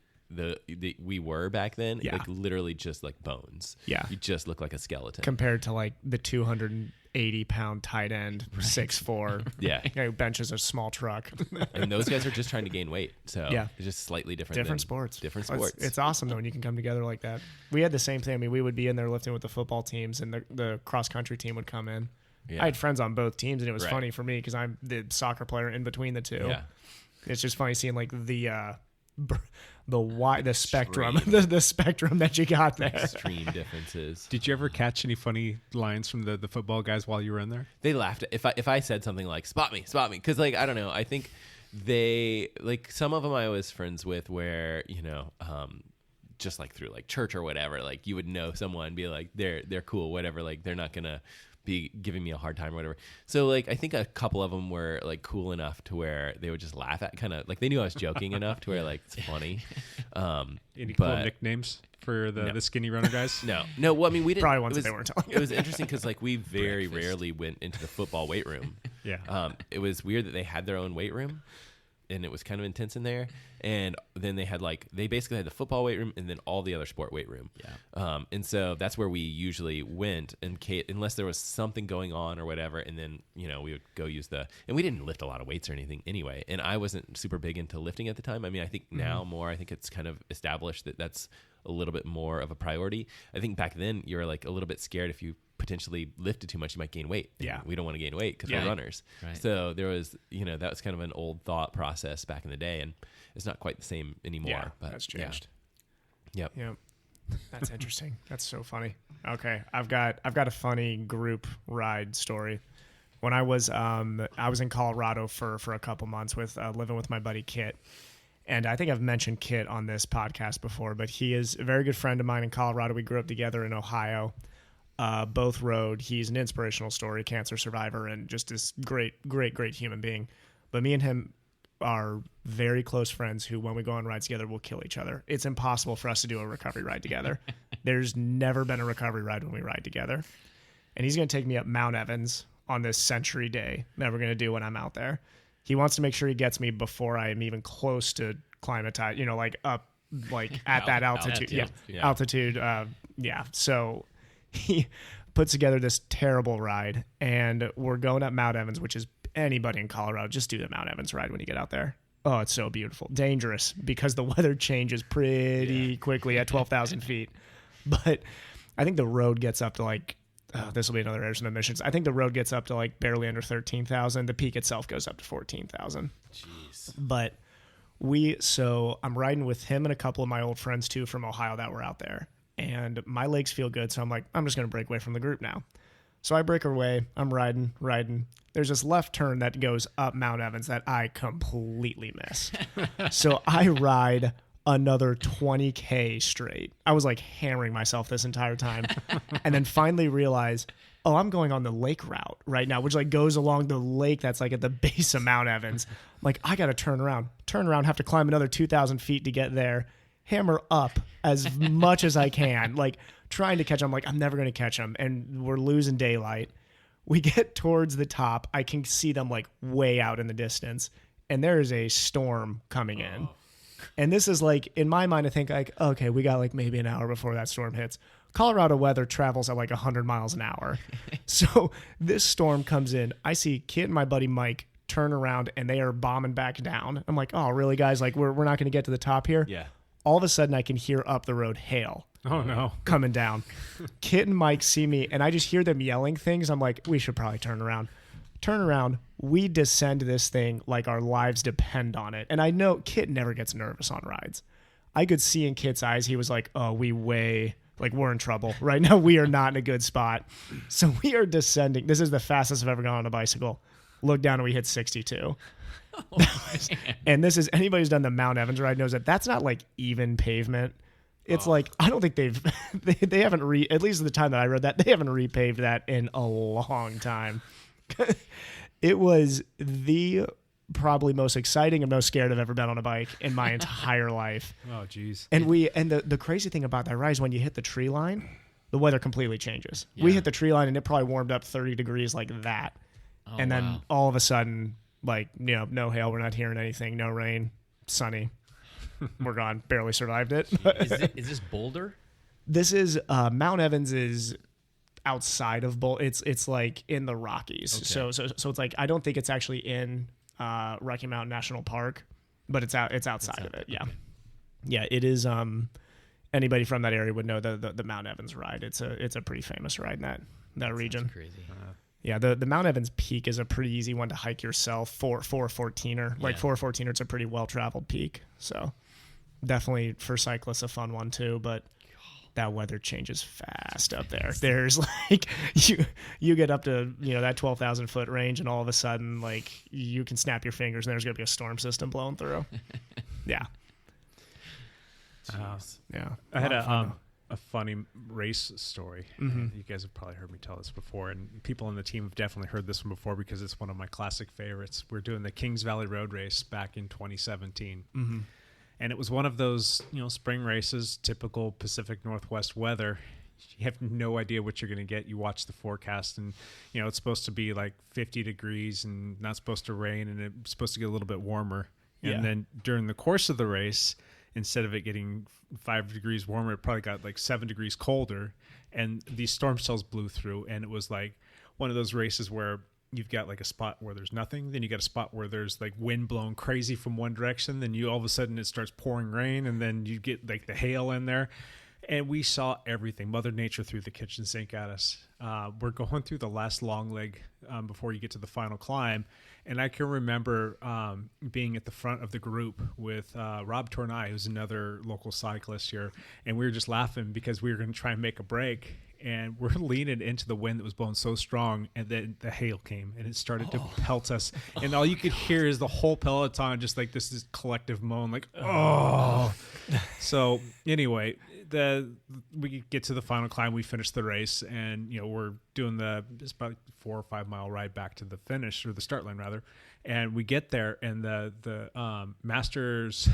we were back then. Yeah. Like literally just like bones. Yeah. You just look like a skeleton. Compared to like the 280-pound tight end, 6'4". Yeah. Guy who benches a small truck. And those guys are just trying to gain weight. So Yeah. it's just slightly different. Different than sports. Different It's- sports. It's awesome though when you can come together like that. We had the same thing. I mean, we would be in there lifting with the football teams, and the cross country team would come in. Yeah. I had friends on both teams, and it was Right. funny for me because I'm the soccer player in between the two. Yeah. It's just funny seeing like the spectrum, the spectrum that you got there. Extreme differences. Did you ever catch any funny lines from the football guys while you were in there? They laughed if I said something like spot me, because like I don't know, I think they like some of them I was friends with where you know just like through like church or whatever, like you would know someone, be like they're cool, whatever, like they're not gonna be giving me a hard time or whatever. So like I think a couple of them were like cool enough to where they would just laugh at, kind of like they knew I was joking enough to where like it's funny. Any cool nicknames for the skinny runner guys? No. Well, I mean, we didn't. Probably ones that they weren't telling. It was interesting because like we very rarely went into the football weight room. Yeah. It was weird that they had their own weight room, and it was kind of intense in there. And then they had they basically had the football weight room and then all the other sport weight room. Yeah. And so that's where we usually went, unless there was something going on or whatever. And then we would go use and we didn't lift a lot of weights or anything anyway. And I wasn't super big into lifting at the time. I mean, I think now more. I think it's kind of established that that's a little bit more of a priority. I think back then you were like a little bit scared if you potentially lifted too much, you might gain weight. Yeah. We don't want to gain weight because we're runners. Right. So there was, that was kind of an old thought process back in the day, and it's not quite the same anymore. Yeah, but that's changed. Yeah. Yep. That's interesting. That's so funny. Okay, I've got a funny group ride story. When I was in Colorado for a couple months with living with my buddy Kit. And I think I've mentioned Kit on this podcast before, but he is a very good friend of mine in Colorado. We grew up together in Ohio. Both rode. He's an inspirational story, cancer survivor, and just this great human being. But me and him are very close friends who, when we go on rides together, will kill each other. It's impossible for us to do a recovery ride together. There's never been a recovery ride when we ride together. And he's going to take me up Mount Evans on this Century Day that we're going to do when I'm out there. He wants to make sure he gets me before I am even close to climatized, like up, like at that altitude. Altitude. So he puts together this terrible ride, and we're going up Mount Evans, which is anybody in Colorado, just do the Mount Evans ride when you get out there. Oh, it's so beautiful. Dangerous because the weather changes pretty quickly at 12,000 feet. But I think the road gets up to this will be another Arizona emissions. I think the road gets up to barely under 13,000. The peak itself goes up to 14,000. Jeez. But I'm riding with him and a couple of my old friends too from Ohio that were out there. And my legs feel good. So I'm like, I'm just going to break away from the group now. So I break away. I'm riding. There's this left turn that goes up Mount Evans that I completely miss. So I ride another 20K straight. I was hammering myself this entire time. And then finally realize, I'm going on the lake route right now, which goes along the lake that's at the base of Mount Evans. I got to turn around, have to climb another 2,000 feet to get there, hammer up as much as I can, trying to catch him. I'm like, I'm never going to catch him. And we're losing daylight. We get towards the top. I can see them like way out in the distance. And there is a storm coming in. And this is like, in my mind, I think like, okay, we got like maybe an hour before that storm hits. Colorado weather travels at like 100 miles an hour. So this storm comes in. I see Kit and my buddy Mike turn around and they are bombing back down. I'm like, oh, really, guys? Like, we're not going to get to the top here? Yeah. All of a sudden, I can hear up the road hail. Oh, no. Coming down. Kit and Mike see me, and I just hear them yelling things. I'm like, we should probably turn around. Turn around. We descend this thing like our lives depend on it. And I know Kit never gets nervous on rides. I could see in Kit's eyes, he was like, oh, we're in trouble. Right now, we are not in a good spot. So we are descending. This is the fastest I've ever gone on a bicycle. Look down and we hit 62. And this is, anybody who's done the Mount Evans ride knows that that's not like even pavement. It's like, I don't think they haven't at least at the time that I rode that, they haven't repaved that in a long time. It was the probably most exciting and most scared I've ever been on a bike in my entire life. Oh, geez. And the crazy thing about that ride is when you hit the tree line, the weather completely changes. Yeah. We hit the tree line and it probably warmed up 30 degrees like that. Oh, and then all of a sudden, like, no hail, we're not hearing anything, no rain, sunny. We're gone. Barely survived it. Is this Boulder? This is Mount Evans is outside of Boulder. It's like in the Rockies. Okay. So it's like, I don't think it's actually in Rocky Mountain National Park, but it's outside of it. Yeah. Okay. Yeah, it is. Anybody from that area would know the Mount Evans ride. It's a pretty famous ride in that region. Crazy. Yeah, the Mount Evans peak is a pretty easy one to hike yourself for a 14er. Like for a 14er, it's a pretty well-traveled peak. So definitely for cyclists a fun one too, but that weather changes fast up there. There's like you get up to that 12,000 foot range, and all of a sudden like you can snap your fingers and there's gonna be a storm system blowing through. Yeah. Yeah. I had a funny race story. Mm-hmm. You guys have probably heard me tell this before, and people on the team have definitely heard this one before because it's one of my classic favorites. We're doing the Kings Valley Road Race back in 2017. Mm-hmm. And it was one of those, spring races, typical Pacific Northwest weather. You have no idea what you're going to get. You watch the forecast and, it's supposed to be like 50 degrees and not supposed to rain, and it's supposed to get a little bit warmer. And then during the course of the race, instead of it getting 5 degrees warmer, it probably got like 7 degrees colder. And these storm cells blew through. And it was like one of those races where you've got like a spot where there's nothing. Then you got a spot where there's like wind blowing crazy from one direction. Then all of a sudden it starts pouring rain. And then you get like the hail in there. And we saw everything. Mother Nature threw the kitchen sink at us. We're going through the last long leg before you get to the final climb. And I can remember being at the front of the group with Rob Tornai, who's another local cyclist here. And we were just laughing because we were going to try and make a break. And we're leaning into the wind that was blowing so strong. And then the hail came and it started to pelt us. And all you could hear is the whole peloton just like this collective moan, like, oh. So anyway, we get to the final climb. We finish the race, and we're doing it's about 4 or 5 mile ride back to the finish, or the start line rather. And we get there, and the Masters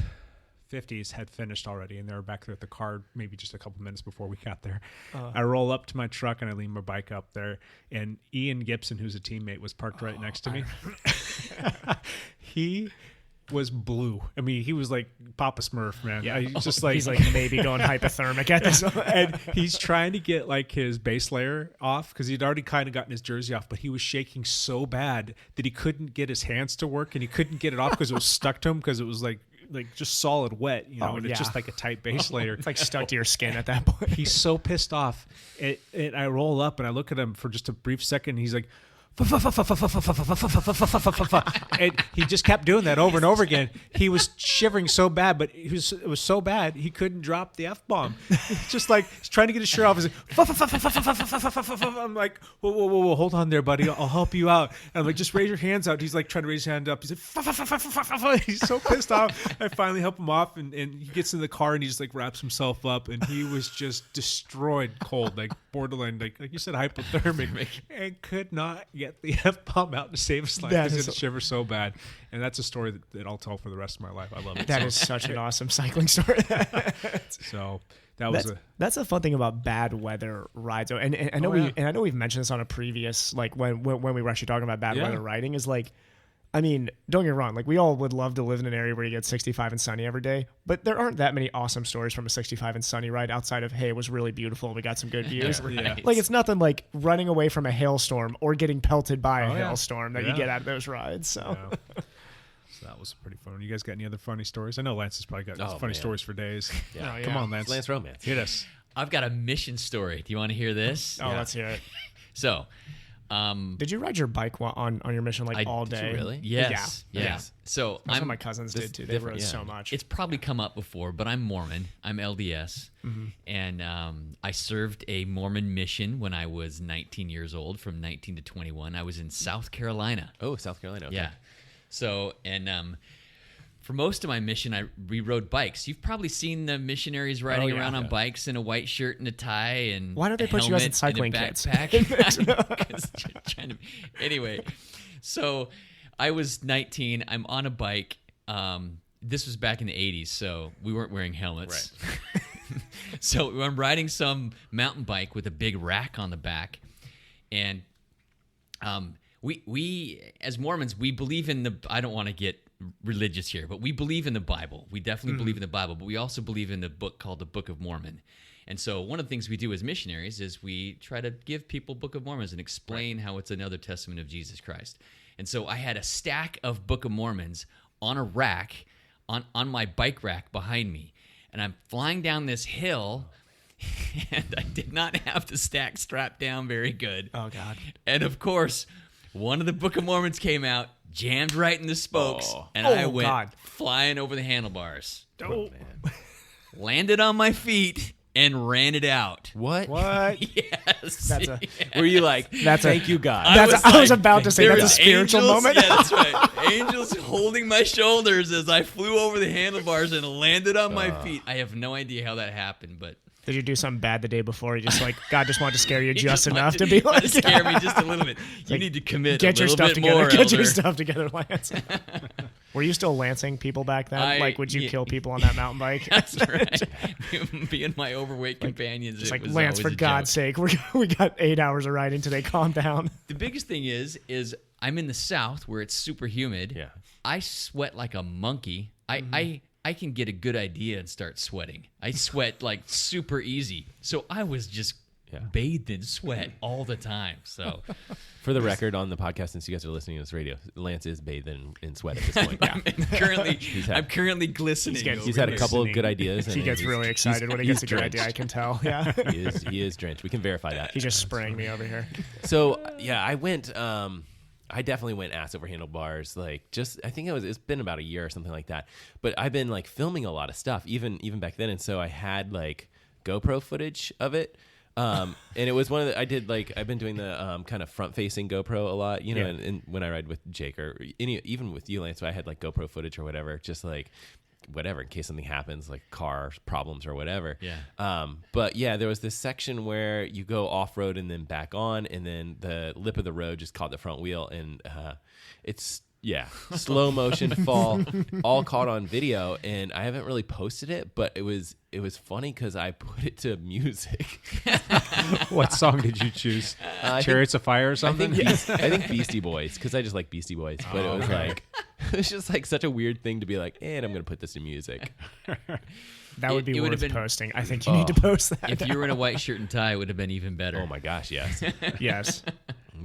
50s had finished already, and they were back there at the car maybe just a couple minutes before we got there. I roll up to my truck and I lean my bike up there, and Ian Gibson, who's a teammate, was parked right next to me. He was blue. I mean, he was like Papa Smurf, man. Yeah. He's like maybe going hypothermic at this point. And he's trying to get like his base layer off because he'd already kind of gotten his jersey off, but he was shaking so bad that he couldn't get his hands to work, and he couldn't get it off because it was stuck to him because it was like just solid wet, and it's just like a tight base layer. It's like stuck to your skin at that point. He's so pissed off. And I roll up and I look at him for just a brief second. And he's like, and he just kept doing that over and over again. He was shivering so bad, but it was so bad he couldn't drop the F-bomb. Just like he's trying to get his shirt off. He's like, I'm like, whoa, hold on there, buddy. I'll help you out. And I'm like, just raise your hands out. He's like trying to raise his hand up. He's like, he's so pissed off. I finally help him off, and he gets in the car and he just like wraps himself up, and he was just destroyed cold, like borderline, like you said, hypothermic, and could not get get the F-bomb out to save his life That because is- it shivers so bad. And that's a story that I'll tell for the rest of my life. I love it. That is such an awesome cycling story. So that was That's the fun thing about bad weather rides. And I know I know we've mentioned this on a previous, like when we were actually talking about bad weather riding, is like, I mean, don't get me wrong, like we all would love to live in an area where you get 65 and sunny every day, but there aren't that many awesome stories from a 65 and sunny ride outside of, hey, it was really beauful, we got some good views. Right. Like it's nothing like running away from a hailstorm or getting pelted by a Oh, yeah. hailstorm that you get out of those rides. So So that was pretty fun. You guys got any other funny stories? I know Lance has probably got funny man. stories for days. Yeah. Come on, Lance. Lance Romance. Hit us. I've got a mission story. Do you want to hear this? let's hear it. So, Did you ride your bike on your mission like all did day? you really? yes. Yeah. Yeah. So That's what my cousins did too. They different, rode yeah. so much. it's probably come up before, but I'm Mormon. I'm LDS. And I served a Mormon mission when I was 19 years old, from 19 to 21. I was in South Carolina. Oh, South Carolina. Okay. Yeah. So, and for most of my mission, we rode bikes. You've probably seen the missionaries riding around on bikes in a white shirt and a tie, and why don't they a put you guys in helmet cycling and a kits? backpack? 'Cause trying to, anyway, so I was 19. I'm on a bike. This was back in the 80s, so we weren't wearing helmets. Right. So I'm riding some mountain bike with a big rack on the back, and we as Mormons, we believe in the, I don't want to get religious here, but we believe in the Bible. We definitely believe in the Bible, but we also believe in the book called the Book of Mormon. And so one of the things we do as missionaries is we try to give people Book of Mormons and explain how it's another testament of Jesus Christ. And so I had a stack of Book of Mormons on a rack, on my bike rack behind me. And I'm flying down this hill, and I did not have the stack strapped down very good. Oh, God. And of course, one of the Book of Mormons came out, jammed right in the spokes, and I went flying over the handlebars. Oh, Landed on my feet and ran it out. What? Yes. Were you like, thank you, God? I was about to say there that's a was spiritual angels- moment. Yeah, that's right. Angels holding my shoulders as I flew over the handlebars and landed on my feet. I have no idea how that happened, but Did you do something bad the day before? You just like, God just wanted to scare you He just wanted enough to be like, scare me just a little bit. You need to commit get a your little stuff bit together. more, Get your Elder. stuff together, Lance. Were you still lancing people back then? Like, would you yeah. kill people on that mountain bike? That's right. Being my overweight companions. It's it like, was Lance, always for a God's joke. sake, we got 8 hours of riding today. Calm down. The biggest thing is I'm in the South where it's super humid. Yeah. I sweat like a monkey. I can get a good idea and start sweating. I sweat like super easy. So I was just bathed in sweat all the time. So for the record on the podcast, since you guys are listening to this radio, Lance is bathed in sweat at this point. I'm currently glistening. He's had a couple of good ideas. And He gets really excited when he gets a good idea. I can tell. Yeah. He is drenched. We can verify that. He's just spraying me over here. So yeah, I definitely went ass over handlebars. Like I think it's been about a year or something like that. But I've been like filming a lot of stuff, even back then. And so I had like GoPro footage of it. And it was I've been doing the kind of front facing GoPro a lot, you know, and when I ride with Jake or even with you, Lance, so I had like GoPro footage or whatever, just like whatever, in case something happens, like car problems or whatever. Yeah. But yeah, there was this section where you go off road and then back on, and then the lip of the road just caught the front wheel, and it's slow motion fall, all caught on video, and I haven't really posted it, but it was funny because I put it to music. What song did you choose? Chariots of Fire or something? I think Beastie Boys, because I just like Beastie Boys. But it was like, it was just like such a weird thing to be like, and I'm going to put this to music. That would be It would worth have been- posting. I think you need to post that. If you were in a white shirt and tie, it would have been even better. Oh my gosh, yes. Yes.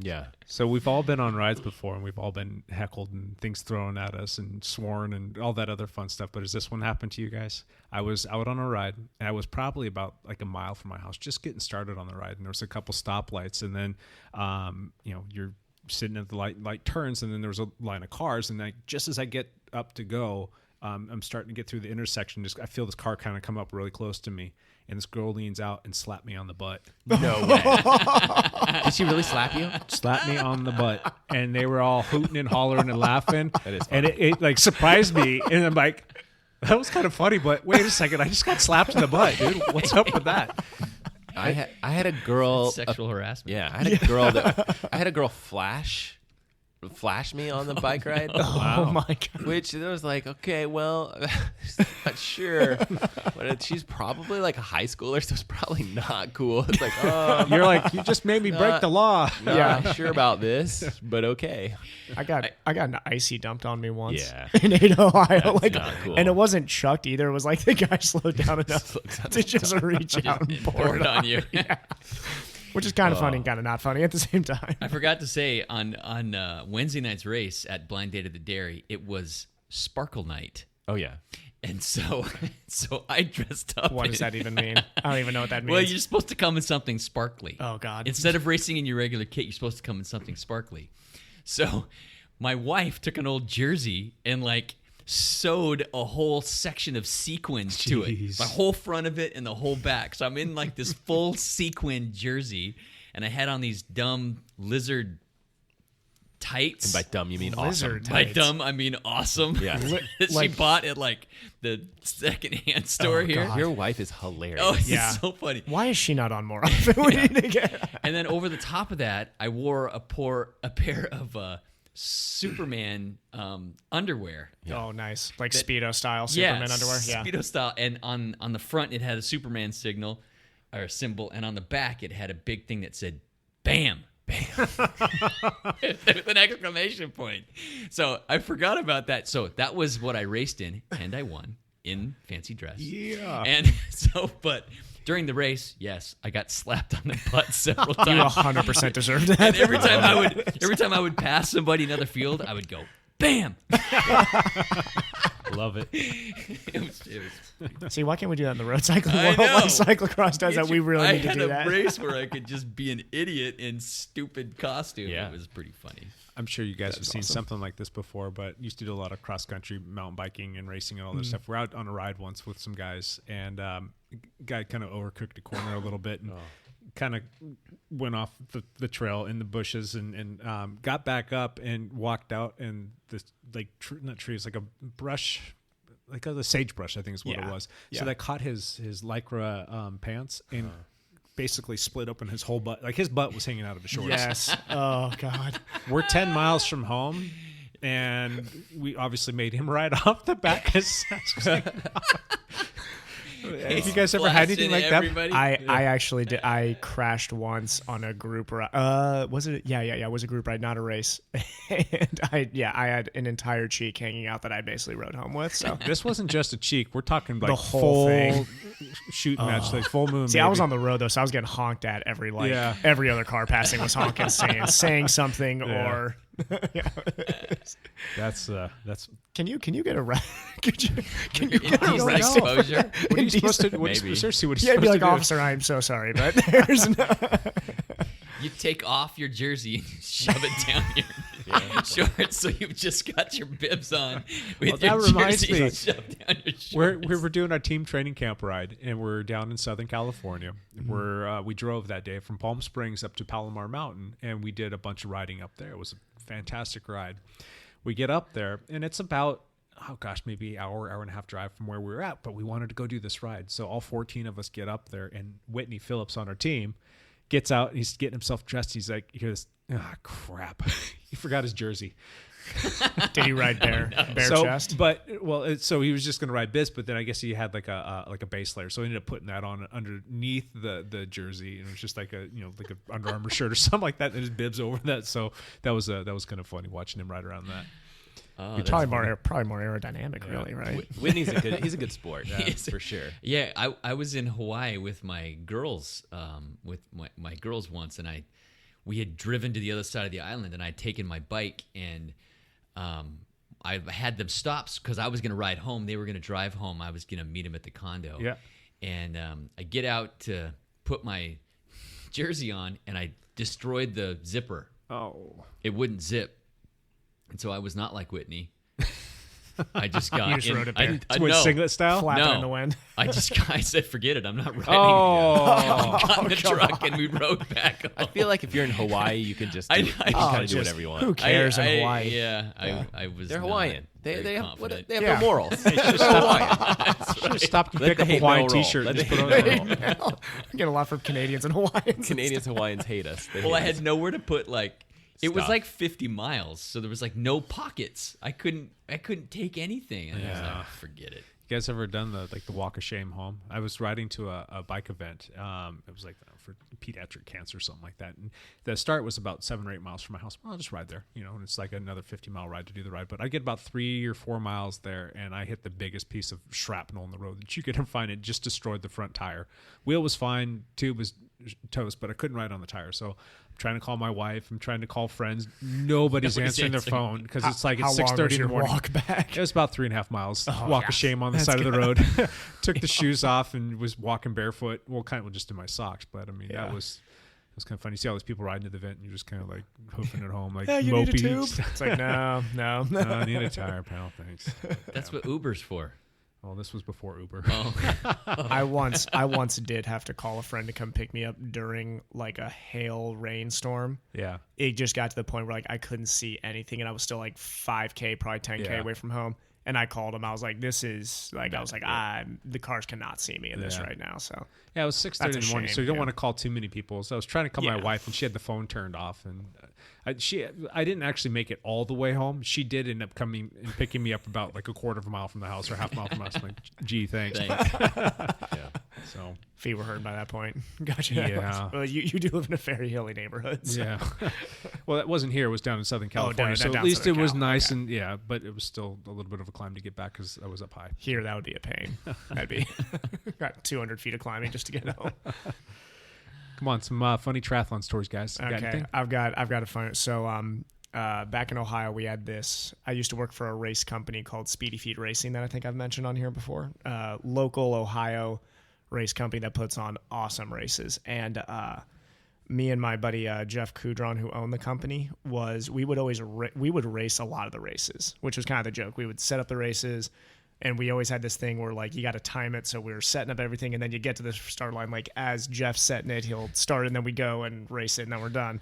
Yeah. So we've all been on rides before, and we've all been heckled and things thrown at us and sworn and all that other fun stuff. But has this one happened to you guys? I was out on a ride, and I was probably about like a mile from my house, just getting started on the ride. And there was a couple stoplights, and then, you're sitting at the light turns, and then there was a line of cars. And just as I get up to go, I'm starting to get through the intersection. I feel this car kind of come up really close to me. And this girl leans out and slapped me on the butt. No way. Did she really slap you? Slapped me on the butt. And they were all hooting and hollering and laughing. That is and funny. it like surprised me. And I'm like, that was kind of funny, but wait a second. I just got slapped in the butt, dude. What's up with that? I had a girl Sexual harassment. Yeah, I had a girl flash me on the bike ride. Oh my God. Which it was like, okay, well, not sure, but she's probably like a high schooler, so it's probably not cool. It's like, oh, You're like, you just made me break the law. not sure about this, but okay. I got an icy dumped on me once. Yeah. In Ada, Ohio. Like, not cool. and it wasn't chucked either. It was like the guy slowed down enough to just reach out and pour it on you. Yeah. Which is kind of funny and kind of not funny at the same time. I forgot to say on Wednesday night's race at Blind Date at the Dairy, it was Sparkle Night. Oh yeah. And so I dressed up. What does that even mean? I don't even know what that means. Well, you're supposed to come in something sparkly. Oh, God. Instead of racing in your regular kit, you're supposed to come in something sparkly. So my wife took an old jersey and like sewed a whole section of sequins to it. The whole front of it and the whole back. So I'm in like this full sequin jersey, and I had on these dumb lizard tights. And by dumb, you mean Lizard awesome. By dumb, I mean awesome. Yeah. She bought at like the secondhand store here. Your wife is hilarious. Oh, it's Yeah. so funny. Why is she not on more often? We need to get. And then over the top of that, I wore a pair of Superman underwear. Oh, nice. Like Speedo style Superman underwear. Yeah. Speedo style. And on the front, it had a Superman signal or symbol, and on the back, it had a big thing that said "Bam." Bam. With an exclamation point. So I forgot about that. So that was what I raced in, and I won in fancy dress. Yeah. And so, but during the race, yes, I got slapped on the butt several You times. 100% deserved that. And every time I would pass somebody in another field, I would go, "Bam!" Love it. It was See, why can't we do that in the road cycling I world? know. Like cyclocross does that. We really need to do I that. had a race where I could just be an idiot in stupid costume. Yeah. It was pretty funny. I'm sure you guys have seen something like this before, but used to do a lot of cross country mountain biking and racing and all this stuff. We're out on a ride once with some guys, and guy kind of overcooked a corner a little bit and kind of went off the trail in the bushes and got back up and walked out, and this like not trees, like a brush, like the sagebrush, I think is what it was. Yeah. So that caught his lycra pants and basically split open his whole butt. Like his butt was hanging out of his shorts. Yes. Oh, God. We're 10 miles from home, and we obviously made him ride off the back. Have you guys ever had anything like that? I actually did. I crashed once on a group ride. Was it? Yeah. It was a group ride, not a race. And I had an entire cheek hanging out that I basically rode home with. So This wasn't just a cheek. We're talking like The whole full thing. shoot match, like full moon. see, I was on the road though, so I was getting honked at every every other car passing was honking, saying something or. That's Can you get a Can you get a Indecent rest? exposure. what are you supposed to Maybe. seriously what are you Yeah, I'd be supposed like, to do? officer, I'm so sorry, but there's no. You take off your jersey and shove it down your shorts, so you've just got your bibs on with Well, your that reminds jersey me. shoved down your shorts. We were doing our team training camp ride, and we're down in Southern California. We drove that day from Palm Springs up to Palomar Mountain, and we did a bunch of riding up there. It was a fantastic ride. We get up there, and it's about maybe hour and a half drive from where we were at, but we wanted to go do this ride. So all 14 of us get up there, and Whitney Phillips on our team gets out, and he's getting himself dressed. He's like, you hear this, crap. He forgot his jersey. Did he ride bare chest? So he was just going to ride bis, but then I guess he had like a base layer, so he ended up putting that on underneath the jersey, and it was just like a Under Armour shirt or something like that. And his bibs over that, so that was kind of funny watching him ride around that. Probably more aerodynamic, really, right? Whitney's he's a good sport, for sure. Yeah, I was in Hawaii with my girls, my girls once, and we had driven to the other side of the island, and I'd taken my bike, and I had them stop because I was going to ride home. They were going to drive home. I was going to meet them at the condo. Yeah. And I get out to put my jersey on, and I destroyed the zipper. Oh. It wouldn't zip. And so I was not like Whitney. I just got You just in, rode it there. I With no. singlet style? Flapping No. in the wind. I said, forget it. I'm not riding. Oh. I got in the truck and we rode back home. I feel like if you're in Hawaii, you can just I- do, you I- can kind of just- do whatever you want. Who cares in I- Hawaii? Yeah, I was. They're not Hawaiian. very They have confident. they have Yeah. no morals. They're Hawaiian. Should have stopped to Let pick the up a hate Hawaiian mail roll. t-shirt. Let and the just put hate on mail there. roll. I get a lot from Canadians and Hawaiians. Canadians, Hawaiians hate us. They Well, I hate had us. nowhere to put it was Stuff. like 50 miles, so there was like no pockets. I couldn't take anything. And I was Yeah. like, forget it. You guys ever done the walk of shame home? I was riding to a bike event. It was like for pediatric cancer or something like that. And the start was about 7 or 8 miles from my house. Well, I'll just ride there, and it's like another 50-mile ride to do the ride. But I get about 3 or 4 miles there, and I hit the biggest piece of shrapnel in the road that you could find. It just destroyed the front tire. Wheel was fine, tube was toast, but I couldn't ride on the tire. So I'm trying to call my wife. I'm trying to call friends. Nobody's answering their phone because it's like How it's long 6:30 was in the your morning. walk back? It was about 3.5 miles. Oh, walk yeah. of shame on the That's side of the good. road. Took the shoes off and was walking barefoot. Well, kind of just in my socks, but I mean Yeah. it was kind of funny. You see all these people riding to the event, and you're just kind of like hoofing it home, like Yeah, you need a mopey. tube. It's like no. I need a tire, pal. Thanks. That's what Uber's for. Well, this was before Uber. Oh. I once did have to call a friend to come pick me up during like a hail rainstorm. Yeah. It just got to the point where like I couldn't see anything, and I was still like 5K, probably 10K Yeah. away from home. And I called him. I was like, "This is like," I was like, "The cars cannot see me in this Yeah. right now." So Yeah, it was 6:30 in That's a the morning, shame, so you don't yeah. want to call too many people. So I was trying to call my Yeah. wife, and she had the phone turned off, and I didn't actually make it all the way home. She did end up coming and picking me up about like a quarter of a mile from the house or half a mile from the house. I'm like, gee, thanks. Yeah. So feet were hurt by that point. Gotcha. Yeah. Well, you do live in a very hilly neighborhood. So. yeah. Well, that wasn't here. It was down in Southern California. down So at least it Southern was Cal. nice, Okay. and yeah, but it was still a little bit of a climb to get back because I was up high. Here, that would be a pain. That'd be got 200 feet of climbing just to get home. Come on, some funny triathlon stories, guys. You got Okay, anything? I've got a fun. So back in Ohio, we had this. I used to work for a race company called Speedy Feet Racing that I think I've mentioned on here before. Local Ohio race company that puts on awesome races. And me and my buddy Jeff Kudron, who owned the company, we would race a lot of the races, which was kind of the joke. We would set up the races. And we always had this thing where, like, you got to time it. So we were setting up everything. And then you get to the start line, like, as Jeff's setting it, he'll start, and then we go and race it, and then we're done.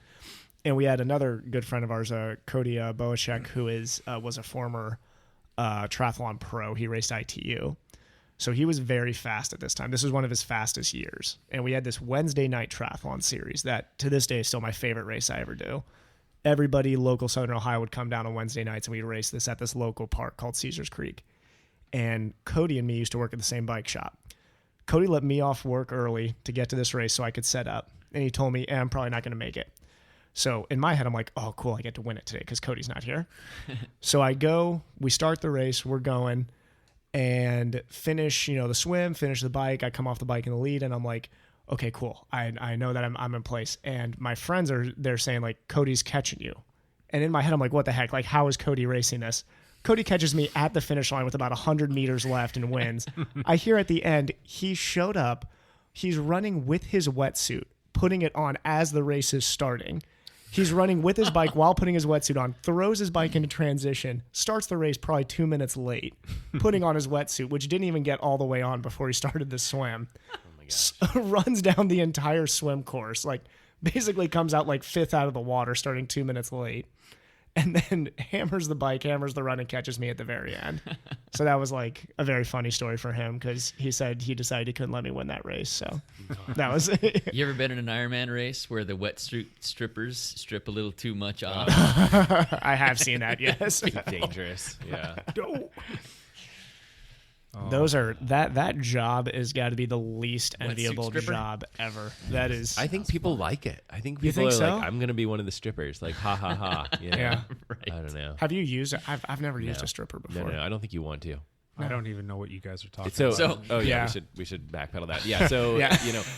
And we had another good friend of ours, Cody Boachek, who was a former triathlon pro. He raced ITU. So he was very fast at this time. This was one of his fastest years. And we had this Wednesday night triathlon series that, to this day, is still my favorite race I ever do. Everybody local Southern Ohio would come down on Wednesday nights, and we'd race this at this local park called Caesars Creek. And Cody and me used to work at the same bike shop. Cody let me off work early to get to this race so I could set up. And he told me, I'm probably not going to make it. So in my head, I'm like, oh, cool, I get to win it today because Cody's not here. So I go, we start the race, we're going, and finish, the swim, finish the bike. I come off the bike in the lead, and I'm like, okay, cool. I know that I'm in place. And my friends they're saying, like, Cody's catching you. And in my head, I'm like, what the heck? Like, how is Cody racing this? Cody catches me at the finish line with about 100 meters left and wins. I hear at the end, he showed up. He's running with his wetsuit, putting it on as the race is starting. He's running with his bike while putting his wetsuit on, throws his bike into transition, starts the race probably 2 minutes late, putting on his wetsuit, which didn't even get all the way on before he started the swim. Oh my gosh. Runs down the entire swim course, like basically comes out like fifth out of the water, starting 2 minutes late. And then hammers the bike, hammers the run, and catches me at the very end. So that was like a very funny story for him because he said he decided he couldn't let me win that race. So that was it. You ever been in an Ironman race where the wetsuit strippers strip a little too much off? I have seen that, yes. Dangerous. Yeah. Those are that job has got to be the least enviable stripper? job ever. That is. I think people like it. I think You people think are so? like, I'm going to be one of the strippers. Like, ha, ha, ha. You know? Yeah. Right. I don't know. Have you used it? I've never used No. a stripper before. No, I don't think you want to. I don't even know what you guys are talking So, about. oh yeah, yeah. we should backpedal that. Yeah, so Yeah.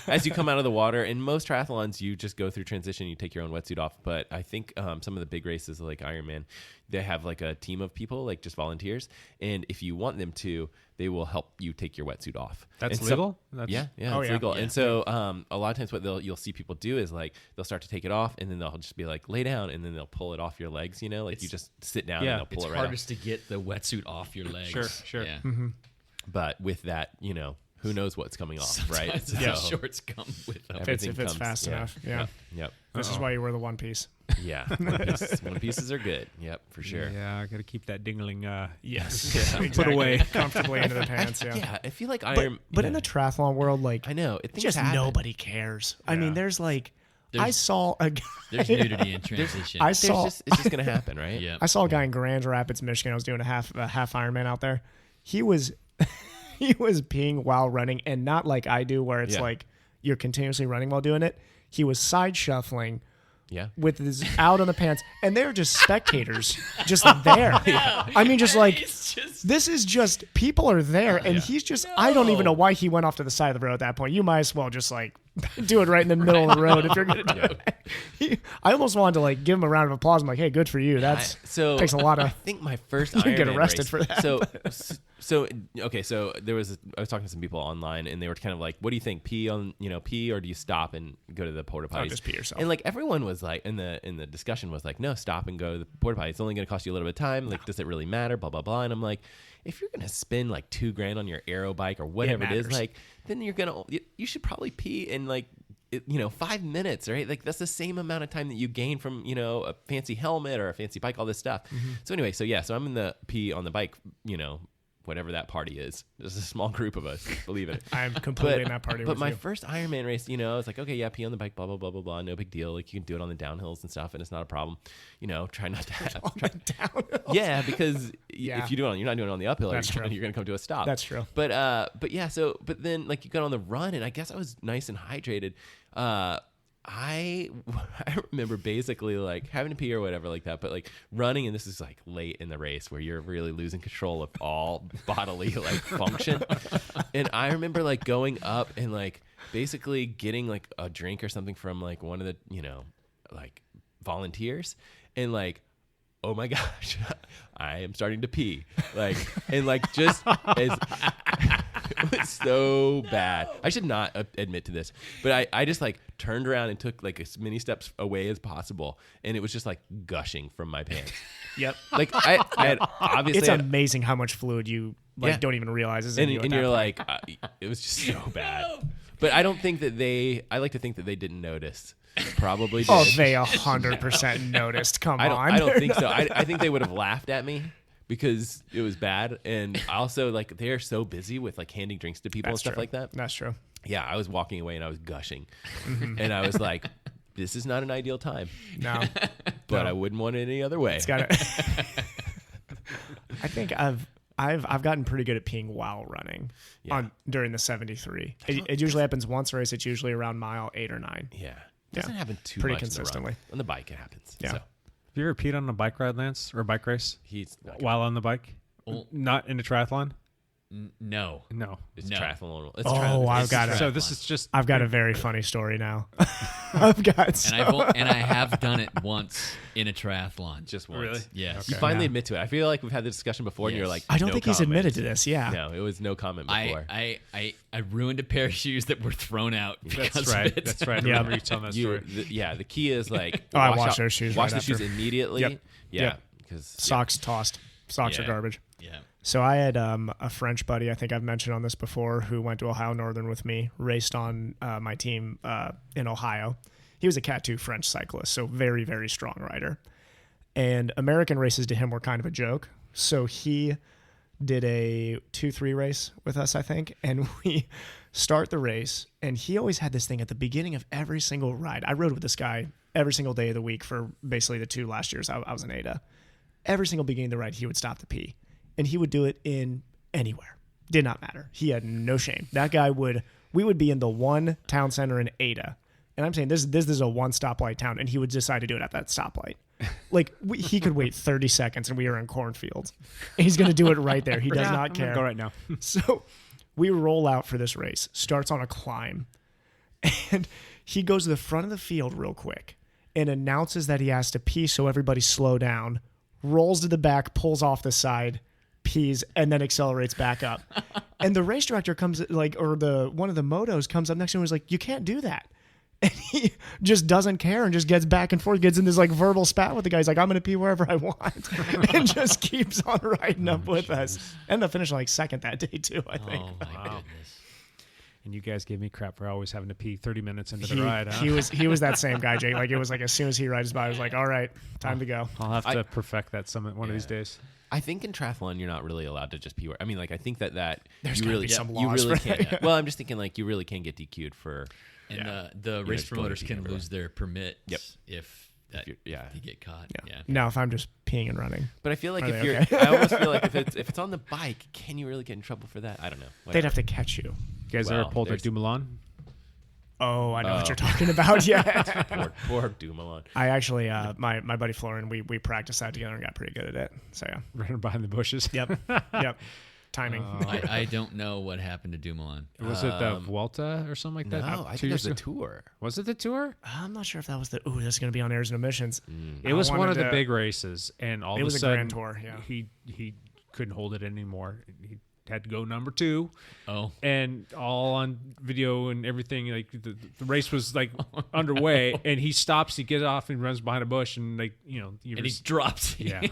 as you come out of the water, in most triathlons, you just go through transition. You take your own wetsuit off. But I think some of the big races like Ironman, they have like a team of people, like just volunteers. And if you want them to, they will help you take your wetsuit off. That's And legal? Yeah, it's legal. And so a lot of times what you'll see people do is like they'll start to take it off, and then they'll just be like lay down, and then they'll pull it off your legs. You know, like you just sit down and they'll pull it right off. It's hardest to get the wetsuit off your legs. Sure. Yeah. But with that, you know, who knows what's coming off, right? Sometimes the shorts come with them. If it's fast enough. Yeah. Yep. This is why you wear the one piece. Yeah. One pieces are good. Yep, for sure. Yeah, I got to keep that dingling. Yes. Put Exactly. away Comfortably into the pants. Yeah. Yeah, I feel like But in the triathlon world, like, I know just nobody cares. I mean, there's like, I saw a guy. There's nudity in transition. I saw. It's just gonna happen, right? Yeah. I saw a guy in Grand Rapids, Michigan. I was doing a half Ironman out there. He was peeing while running, and not like I do, where it's like you're continuously running while doing it. He was side shuffling. Yeah. With his out on the pants, and they're just spectators, just there. I mean, just like this is just people are there, and he's just. I don't even know why he went off to the side of the road at that point. You might as well just like do it right in the middle of the road if you're gonna do it. I almost wanted to like give him a round of applause. I'm like, hey, good for you. That's takes a lot of. I think my first you Ironman get arrested race, for that. So okay, so I was talking to some people online, and they were kind of like, "What do you think? Pee, or do you stop and go to the porta potties? Just pee yourself." And like everyone was like, in the discussion was like, "No, stop and go to the porta potty. It's only going to cost you a little bit of time. Like, does it really matter? Blah blah blah." And I'm like, if you're gonna spend like $2,000 on your aero bike or whatever it is, like, then you should probably pee in like 5 minutes, right? Like that's the same amount of time that you gain from a fancy helmet or a fancy bike, all this stuff. So anyway, so I'm in the pee on the bike, whatever that party is. There's a small group of us, believe it. I'm completely in that party. But with my you. first Ironman race, I was like, okay, yeah, pee on the bike, blah blah blah blah blah, no big deal. Like you can do it on the downhills and stuff, and it's not a problem. Try not to have. Downhills. Yeah, because if you do it, you're not doing it on the uphill. That's you're true. going to come to a stop. That's true. But yeah, but then like you got on the run, and I guess I was nice and hydrated. I remember basically like having to pee or whatever like that, but like running, and this is like late in the race where you're really losing control of all bodily like function. And I remember like going up and like basically getting like a drink or something from like one of the, like volunteers, and like, oh my gosh, I am starting to pee. Like, and like just as it was so bad. I should not admit to this, but I just like turned around and took like as many steps away as possible, and it was just like gushing from my pants. Yep. Like I had obviously. It's amazing how much fluid you don't even realize is in you. And you're like, it was just so bad. But I don't think that I like to think that they didn't notice. Probably did. Oh, they 100% noticed. Come on. I don't think so. I think they would have laughed at me because it was bad. And also, like, they're so busy with, like, handing drinks to people and stuff like that. That's true. Yeah, I was walking away and I was gushing. And I was like, this is not an ideal time. No. But I wouldn't want it any other way. It's got to. I think I've gotten pretty good at peeing while running during the 73. It usually happens once a race. It's usually around mile 8 or 9. Yeah. It doesn't happen too pretty much consistently. On the bike, it happens. Yeah. So. Have you ever peed on a bike ride, Lance, or a bike race? While on the bike? Well, not in a triathlon? No. It's No. triathlon. I've got it. So this is just. I've got a very funny story now. I've got. And I have done it once in a triathlon. Just once. Really? Yes. You finally admit to it. I feel like we've had the discussion before, and you're like, I don't no think he's comment. admitted to this. Yeah. No, it was no comment before. I ruined a pair of shoes that were thrown out because That's right. of it. That's right. I remember you telling that story. The key is like I washed those shoes Wash right the shoes after. immediately. Yep. Yeah, because Socks tossed. Socks are Yeah. garbage. Yeah. So I had a French buddy, I think I've mentioned on this before, who went to Ohio Northern with me, raced on my team in Ohio. He was a Cat 2 French cyclist, so very, very strong rider. And American races to him were kind of a joke. So he did a 2-3 race with us, I think, and we start the race, and he always had this thing at the beginning of every single ride. I rode with this guy every single day of the week for basically the 2 last years I was in Ada. Every single beginning of the ride, he would stop to pee. And he would do it in anywhere. Did not matter. He had no shame. That guy we would be in the one town center in Ada. And I'm saying this is a one stoplight town, and he would decide to do it at that stoplight. Like he could wait 30 seconds and we are in cornfields. And he's going to do it right there. He does not care. I'm gonna go right now. So we roll out for this race. Starts on a climb. And he goes to the front of the field real quick and announces that he has to pee, so everybody slow down. Rolls to the back, pulls off the side, pees, and then accelerates back up. And the race director comes one of the motos comes up next to him and is like, you can't do that. And he just doesn't care and just gets back and forth, gets in this like verbal spat with the guy. He's like, I'm going to pee wherever I want. And just keeps on riding up with us. Ended up finishing like second that day too, I think. Oh my goodness. And you guys gave me crap for always having to pee 30 minutes into the ride, huh? He was that same guy, Jake. Like it was like as soon as he rides by, I was like, all right, time to go. I'll have to perfect that summit one of these days. I think in triathlon you're not really allowed to just pee. I mean, like I think that there's you really be some you laws really for can't. that. Well, I'm just thinking like you really can get DQ'd for. And the race promoters can lose their permit if you get caught. Yeah. Now, if I'm just peeing and running. But I feel like Are if they you're, okay? I almost feel like if it's on the bike, can you really get in trouble for that? I don't know. They'd have to catch you. You guys ever pulled at Dumoulin? Oh, I know what you're talking about. Yeah. poor Dumoulin. I actually, my buddy Florian, we practiced that together and got pretty good at it. So yeah. Running behind the bushes. Yep. Timing. I don't know what happened to Dumoulin. Was it the Vuelta or something like that? No, I think it was the Tour. Was it the Tour? I'm not sure if that was the. Ooh, this is going to be on Airs and Emissions. It was one of the big races, and all of a sudden, Grand Tour. Yeah. He couldn't hold it anymore. He had to go number 2. Oh, and all on video and everything. Like the race was like underway, and he stops. He gets off and runs behind a bush, and like and he drops. Yeah.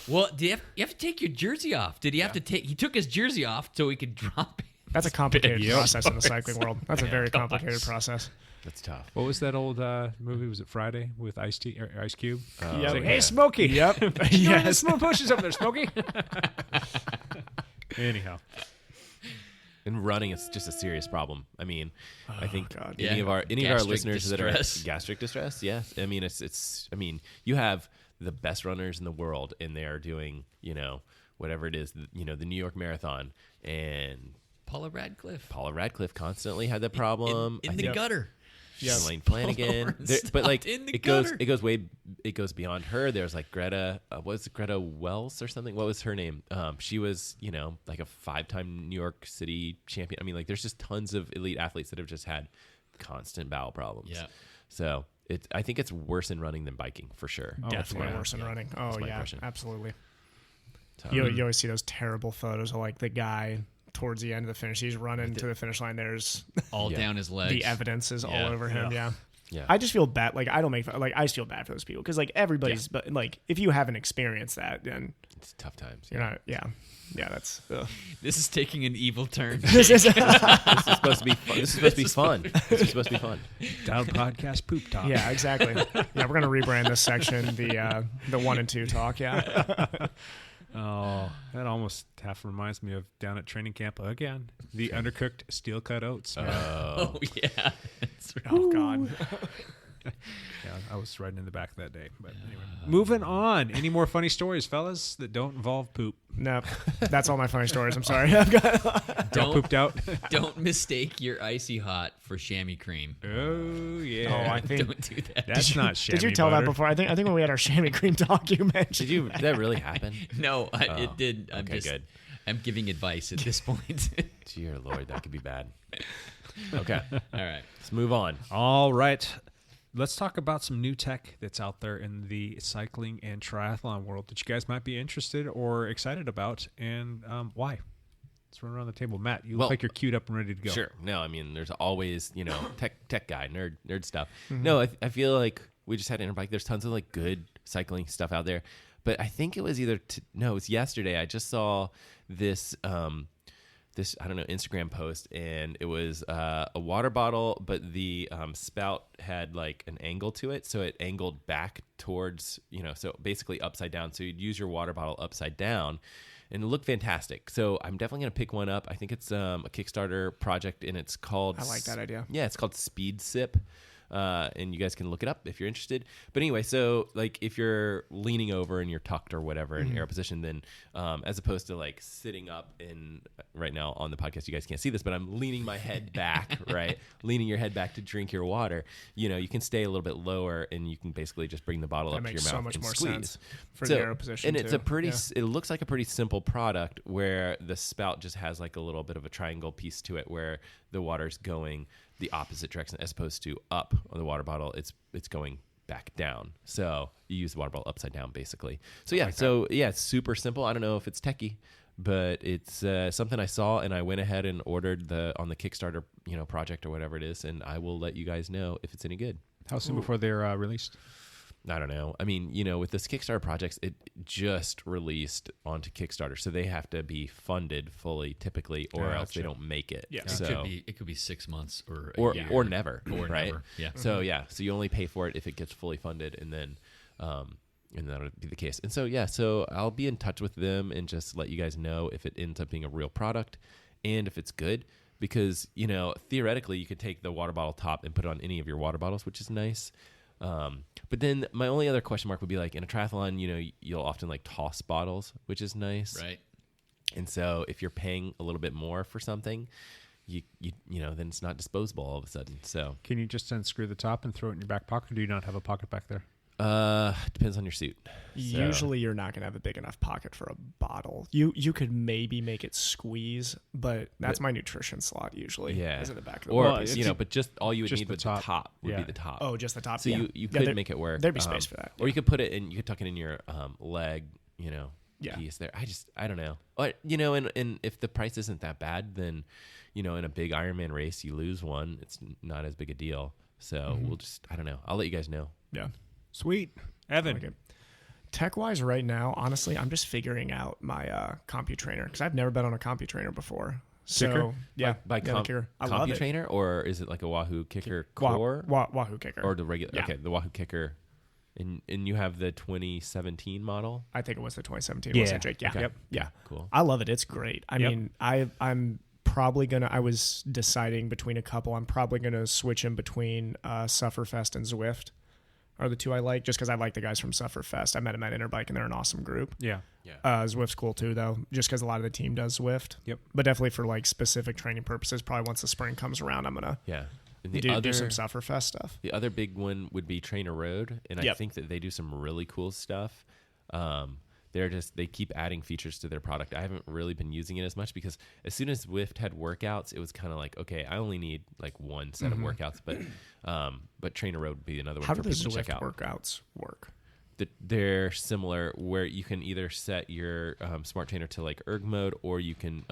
Well, you have to take your jersey off? Did he have to take? He took his jersey off so he could drop it. That's a complicated process in the cycling world. That's a very complicated process. That's tough. What was that old movie? Was it Friday with Ice Cube? Yeah. Like, hey, Smokey. Yep. Yes. Small bushes up there, Smokey. Anyhow. And running is just a serious problem. I mean, I think God. any of our listeners that are gastric distress, yes. I mean, it's. I mean, you have the best runners in the world, and they are doing, whatever it is, the New York Marathon, and Paula Radcliffe constantly had that problem in the gutter. Yeah, Elaine Flanagan, but like it goes beyond her. There's like Greta, was it Greta Wells or something? What was her name? She was like a 5-time New York City champion. I mean, like there's just tons of elite athletes that have just had constant bowel problems. Yeah, so I think it's worse in running than biking for sure. Definitely worse in running. Oh yeah, impression. absolutely. So, you always see those terrible photos of like the guy towards the end of the finish. He's running to the finish line. There's all down his legs. The evidence is all over him. Yeah. Yeah. I just feel bad. Like I don't make like I just feel bad for those people because like everybody's but like if you haven't experienced that, then it's tough times. You're not. Yeah. That's. This is taking an evil turn. This is supposed to be fun. This is supposed to be fun. This is supposed to be fun. Down podcast poop talk. Yeah, exactly. Yeah, we're gonna rebrand this section the 1 and 2 talk. Yeah. Oh, that almost half reminds me of down at training camp again. The undercooked steel cut oats. Oh yeah. Oh God. Yeah, I was riding in the back that day. But anyway, moving on. Any more funny stories, fellas, that don't involve poop? Nope. That's all my funny stories. I'm sorry. Don't pooped out. Don't mistake your icy hot for chamois cream. Oh yeah. Oh, I think don't do that. That's not chamois. Did you tell butter. that before? I think when we had our chamois cream talk, you mentioned. Did that really happen? No, it did. Good. I'm giving advice at this point. Dear Lord, that could be bad. Okay. All right. Let's move on. All right. Let's talk about some new tech that's out there in the cycling and triathlon world that you guys might be interested or excited about, and why. Let's run around the table. Matt, you look like you're queued up and ready to go. Sure. No, I mean, there's always, tech guy, nerd stuff. Mm-hmm. No, I feel like we just had Interbike. There's tons of like good cycling stuff out there, but I think it was it was yesterday. I just saw this I don't know, Instagram post, and it was a water bottle, but the spout had like an angle to it, so it angled back towards, so basically upside down. So you'd use your water bottle upside down, and it looked fantastic. So I'm definitely gonna pick one up. I think it's a Kickstarter project, and it's called. I like that idea. Yeah, it's called Speed Sip. And you guys can look it up if you're interested. But anyway, so like if you're leaning over and you're tucked or whatever in air position, then as opposed to like sitting up in right now on the podcast, you guys can't see this, but I'm leaning my head back, right? Leaning your head back to drink your water. You can stay a little bit lower, and you can basically just bring the bottle up to your mouth so much and more squeeze. Sense for the air position. And it's too. it looks like a pretty simple product where the spout just has like a little bit of a triangle piece to it where the water's going the opposite direction as opposed to up on the water bottle. It's going back down. So you use the water bottle upside down, basically. So yeah, it's super simple. I don't know if it's techie, but it's something I saw, and I went ahead and ordered on the Kickstarter, project or whatever it is, and I will let you guys know if it's any good. How soon before they're released? I don't know. I mean, with this Kickstarter projects, it just released onto Kickstarter, so they have to be funded fully, typically, or else they don't make it. Yeah, so it could be 6 months or never, or right? never. Yeah. So so you only pay for it if it gets fully funded, and then that'll be the case. And so I'll be in touch with them and just let you guys know if it ends up being a real product and if it's good. Because theoretically, you could take the water bottle top and put it on any of your water bottles, which is nice. But then my only other question mark would be like in a triathlon, you'll often like toss bottles, which is nice. Right. And so if you're paying a little bit more for something, you then it's not disposable all of a sudden. So can you just unscrew the top and throw it in your back pocket? Or do you not have a pocket back there? Depends on your suit. Usually you're not going to have a big enough pocket for a bottle. You could maybe make it squeeze, but that's my nutrition slot usually. Yeah. Is in the back of the bottle. But just all you would just need the with top. the top would be the top. Oh, just the top. So you could make it work. There'd be space for that. Or you could put it in, you could tuck it in your leg, piece there. I don't know. But, and if the price isn't that bad, then, in a big Ironman race, you lose one. It's not as big a deal. So we'll just, I don't know. I'll let you guys know. Yeah. Sweet. Evan. Tech-wise right now, honestly, I'm just figuring out my CompuTrainer because I've never been on a CompuTrainer before. So, Kicker? yeah. By Kicker. I love it. CompuTrainer, or is it like a Wahoo Kicker Core? Wahoo Kicker. Or the regular, okay, the Wahoo Kicker. And you have the 2017 model? I think it was the 2017. Yeah. Wasn't it, Jake? Yeah. Okay. Yep. Yeah. Cool. I love it. It's great. I mean, I'm probably going to, I was deciding between a couple. I'm probably going to switch in between Sufferfest and Zwift. Are the two I like, just because I like the guys from Sufferfest. I met them at Interbike, and they're an awesome group. Yeah. Zwift's cool too, though, just because a lot of the team does Zwift. Yep. But definitely for like specific training purposes, probably once the spring comes around, I'm gonna do some Sufferfest stuff. The other big one would be Trainer Road, and I think that they do some really cool stuff. They keep adding features to their product. I haven't really been using it as much because as soon as Zwift had workouts, it was kind of like, okay, I only need like one set of workouts, but Trainer Road would be another one for people to check out. How do the Zwift workouts work? They're similar, where you can either set your smart trainer to like erg mode, or you can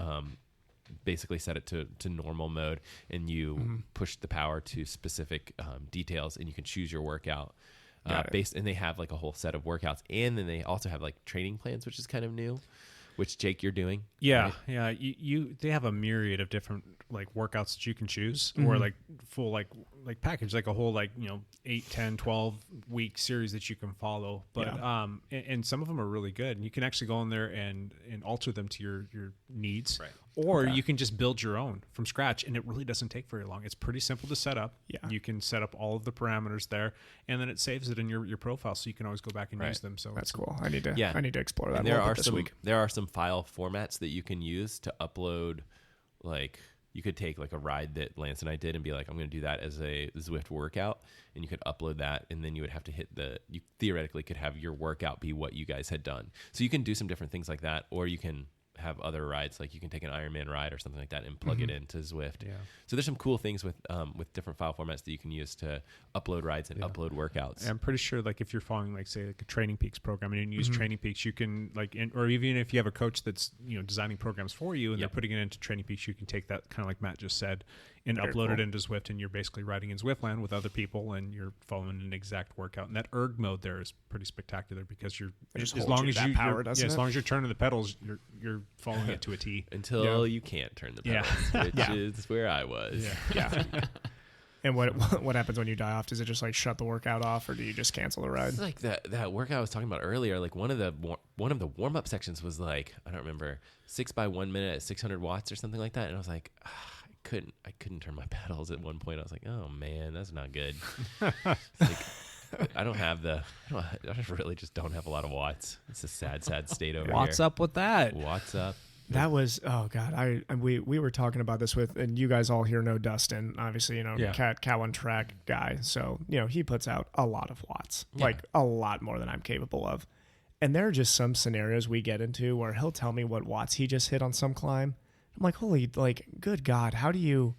basically set it to normal mode, and you push the power to specific details, and you can choose your workout. And they have like a whole set of workouts, and then they also have like training plans, which is kind of new, which Jake, you're doing. Yeah. Right? Yeah. They have a myriad of different like workouts that you can choose, or like full like package, like a whole 8, 10, 12 week series that you can follow. But and some of them are really good, and you can actually go in there and alter them to your needs. Right. Or you can just build your own from scratch, and it really doesn't take very long. It's pretty simple to set up. Yeah. You can set up all of the parameters there, and then it saves it in your profile, so you can always go back and use them. So that's cool. I need to explore that. And there are some file formats that you can use to upload. Like you could take like a ride that Lance and I did and be like, I'm going to do that as a Zwift workout, and you could upload that, and then you would have to you theoretically could have your workout be what you guys had done. So you can do some different things like that, or you can have other rides, like you can take an Ironman ride or something like that and plug it into Zwift. Yeah. So there's some cool things with different file formats that you can use to upload rides and upload workouts. And I'm pretty sure like if you're following like say like a Training Peaks program and you use Training Peaks, you can or even if you have a coach that's designing programs for you and they're putting it into Training Peaks, you can take that kind of like Matt just said and upload it into Zwift, and you're basically riding in Zwiftland with other people and you're following an exact workout. And that erg mode there is pretty spectacular because you're as long as you're turning the pedals, you're following it to a T until you can't turn the pedals, which is where I was. Yeah. And what happens when you die off? Does it just like shut the workout off, or do you just cancel the ride? It's like that workout I was talking about earlier. Like one of the warm up sections was like, I don't remember, 6 by 1 minute at 600 watts or something like that. And I was like, I couldn't turn my pedals at one point. I was like, oh man, that's not good. I really just don't have a lot of watts. It's a sad state over here. What's up with that? What's up? That was, oh God, we were talking about this and you guys all here know Dustin, obviously, Cat 1 Track guy. So, he puts out a lot of watts, like a lot more than I'm capable of. And there are just some scenarios we get into where he'll tell me what watts he just hit on some climb. I'm like, good God, how do you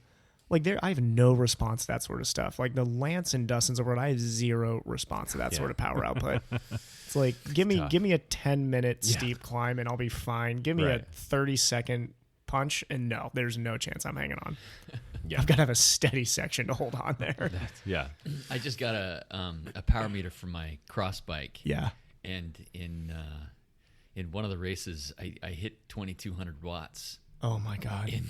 like I have no response to that sort of stuff. Like the Lance and Dustin's award, I have zero response to that sort of power output. It's like give me a 10-minute steep climb and I'll be fine. Give me a 30-second punch and no, there's no chance I'm hanging on. I've got to have a steady section to hold on there. I just got a power meter for my cross bike. Yeah. And in one of the races, I hit 2,200 watts. Oh my God! In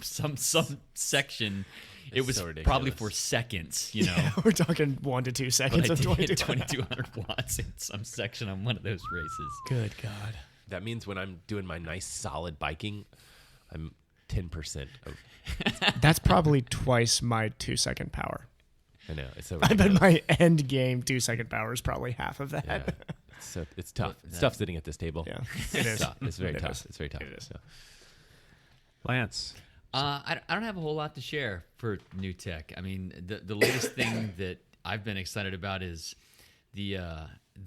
some section, it was so probably for seconds. You know, we're talking 1 to 2 seconds of 2,200 watts in some section on one of those races. Good God! That means when I'm doing my nice solid biking, I'm 10% of. That's probably twice my 2-second power. I know. It's so I bet my end game 2-second power is probably half of that. Yeah. So it's tough. It's tough sitting at this table. Yeah, it is. Tough. It's very tough. Is. It's very tough. It is. So. Lance. I don't have a whole lot to share for new tech. I mean, the latest thing that I've been excited about is the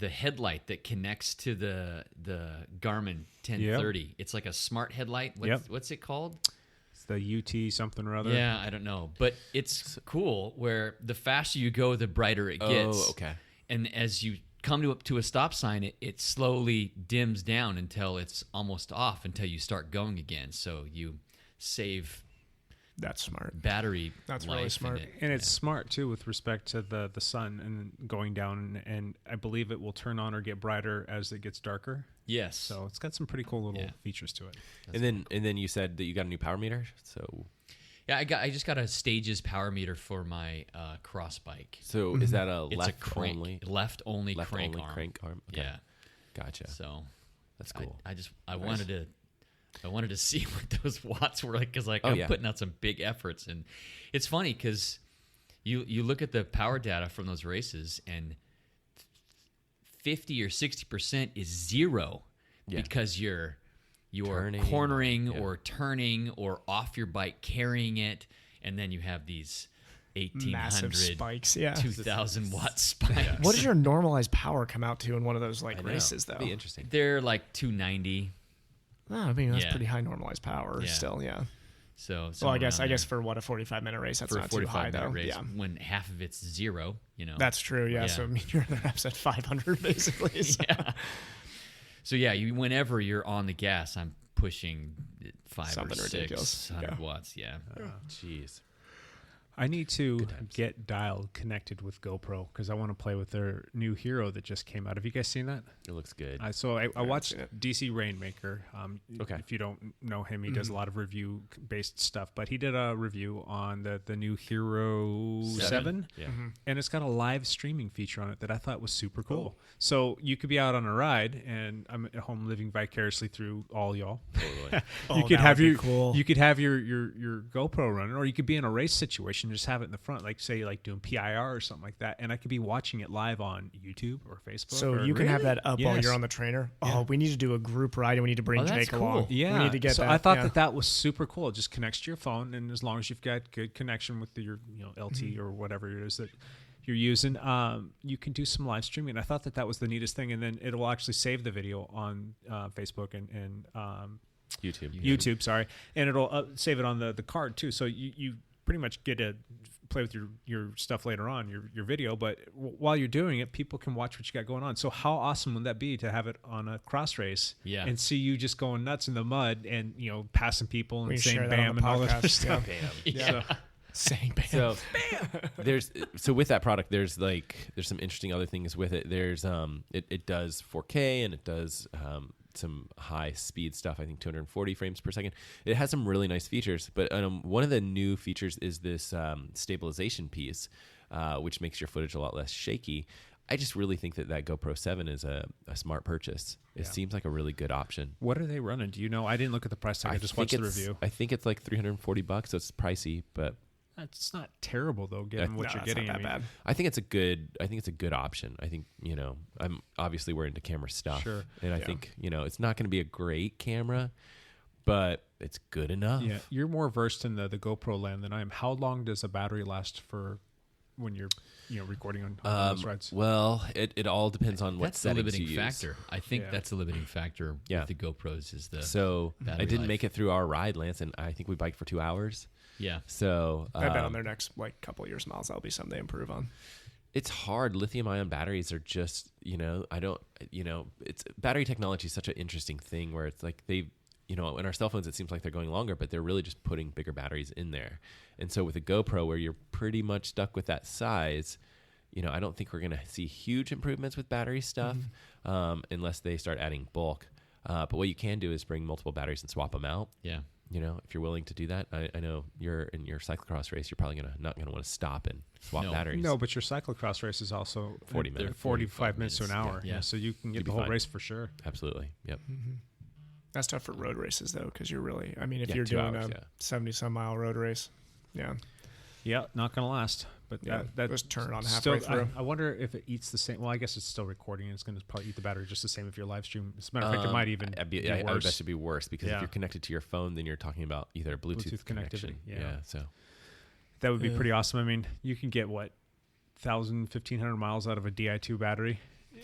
headlight that connects to the Garmin 1030. It's like a smart headlight. What's it called? It's the UT something or other. Yeah, I don't know. But it's cool where the faster you go, the brighter it gets. Oh, okay. And as you come to a stop sign, it slowly dims down until it's almost off until you start going again. So you save That's smart. battery That's life really smart. And it's smart too with respect to the sun and going down, and I believe it will turn on or get brighter as it gets darker. Yes. So it's got some pretty cool little features to it. And then you said that you got a new power meter. So Yeah, I just got a Stages power meter for my cross bike. So is that a It's left a crank, only? left only Left crank only arm. crank arm? Okay. Yeah. Gotcha. So That's cool. I wanted to see what those watts were like because I'm putting out some big efforts, and it's funny because you look at the power data from those races and 50 or 60% is zero because you're cornering or turning or off your bike carrying it, and then you have these 1,800 massive spikes, 2,000 watt spikes. What does your normalized power come out to in one of those races though? That'd be interesting. They're like 290. Oh, I mean that's pretty high normalized power still. Yeah. So well, I guess for what a 45-minute race, that's for not a too high 45-minute though. race, Yeah. when half of it's zero, That's true. Yeah. So I mean, your other app's at 500 basically. So. Yeah. So whenever you're on the gas, I'm pushing 500 Something or ridiculous. 600 watts. Yeah. Jeez. I need to get Dial connected with GoPro because I want to play with their new Hero that just came out. Have you guys seen that? It looks good. I watched DC Rainmaker. Okay. If you don't know him, he does a lot of review-based stuff. But he did a review on the new Hero 7. Yeah. And it's got a live streaming feature on it that I thought was super cool. So you could be out on a ride, and I'm at home living vicariously through all y'all. Totally. You could have your GoPro running, or you could be in a race situation and just have it in the front, like say like doing PIR or something like that, and I could be watching it live on YouTube or Facebook. So you can have that up while you're on the trainer. Oh, we need to do a group ride, and we need to bring Jake along. Yeah, we need to get that. I thought that was super cool. It just connects to your phone, and as long as you've got good connection with your LT or whatever it is that you're using, you can do some live streaming. I thought that was the neatest thing, and then it will actually save the video on Facebook and YouTube, sorry, and it'll save it on the card too. So you pretty much get to play with your stuff later on, your video, but while you're doing it, people can watch what you got going on. So how awesome would that be to have it on a cross race and see you just going nuts in the mud and passing people and saying bam and all that other stuff. Yeah. Saying bam. So bam. With that product, there's some interesting other things with it. There's it does 4K and it does some high speed stuff. I think 240 frames per second. It has some really nice features, but one of the new features is this stabilization piece, which makes your footage a lot less shaky. I just really think that GoPro 7 is a smart purchase. It seems like a really good option. What are they running? Do you know? I didn't look at the price tag. I just watched the review. I think it's like $340, so it's pricey, but it's not terrible though, given what you're getting. Not that bad. I think it's a good option. I think we're into camera stuff, sure, and I think it's not going to be a great camera, but it's good enough. Yeah, you're more versed in the GoPro land than I am. How long does a battery last for when you're recording on those rides? Well, it all depends on what that's settings the limiting you use. factor. I think that's the limiting factor with the GoPros is the So battery I didn't life. make it through our ride, Lance, and I think we biked for 2 hours. Yeah. So I bet on their next like couple of years miles, that'll be something they improve on. It's hard. Lithium-ion batteries are just, it's battery technology is such an interesting thing where it's like in our cell phones, it seems like they're going longer, but they're really just putting bigger batteries in there. And so with a GoPro where you're pretty much stuck with that size, I don't think we're going to see huge improvements with battery stuff unless they start adding bulk. But what you can do is bring multiple batteries and swap them out. Yeah. If you're willing to do that. I know you're in your cyclocross race, you're probably not going to want to stop and swap batteries. No, but your cyclocross race is also 40 minutes, 45 minutes to an hour. Yeah. So you can get You'd the be whole fine. race for sure. Absolutely. Yep. That's tough for road races though, because you're really, if Yeah, you're 2 doing hours, a 70-some mile road race, Yeah, not going to last. But that just turn it on still, halfway through. I wonder if it eats the same. Well, I guess it's still recording. And it's going to probably eat the battery just the same if your live stream. As a matter of fact, it might even be I would worse. bet it'd be worse because if you're connected to your phone, then you're talking about either a Bluetooth connection. connectivity. Yeah. So that would be pretty awesome. I mean, you can get 1,500 miles out of a Di2 battery.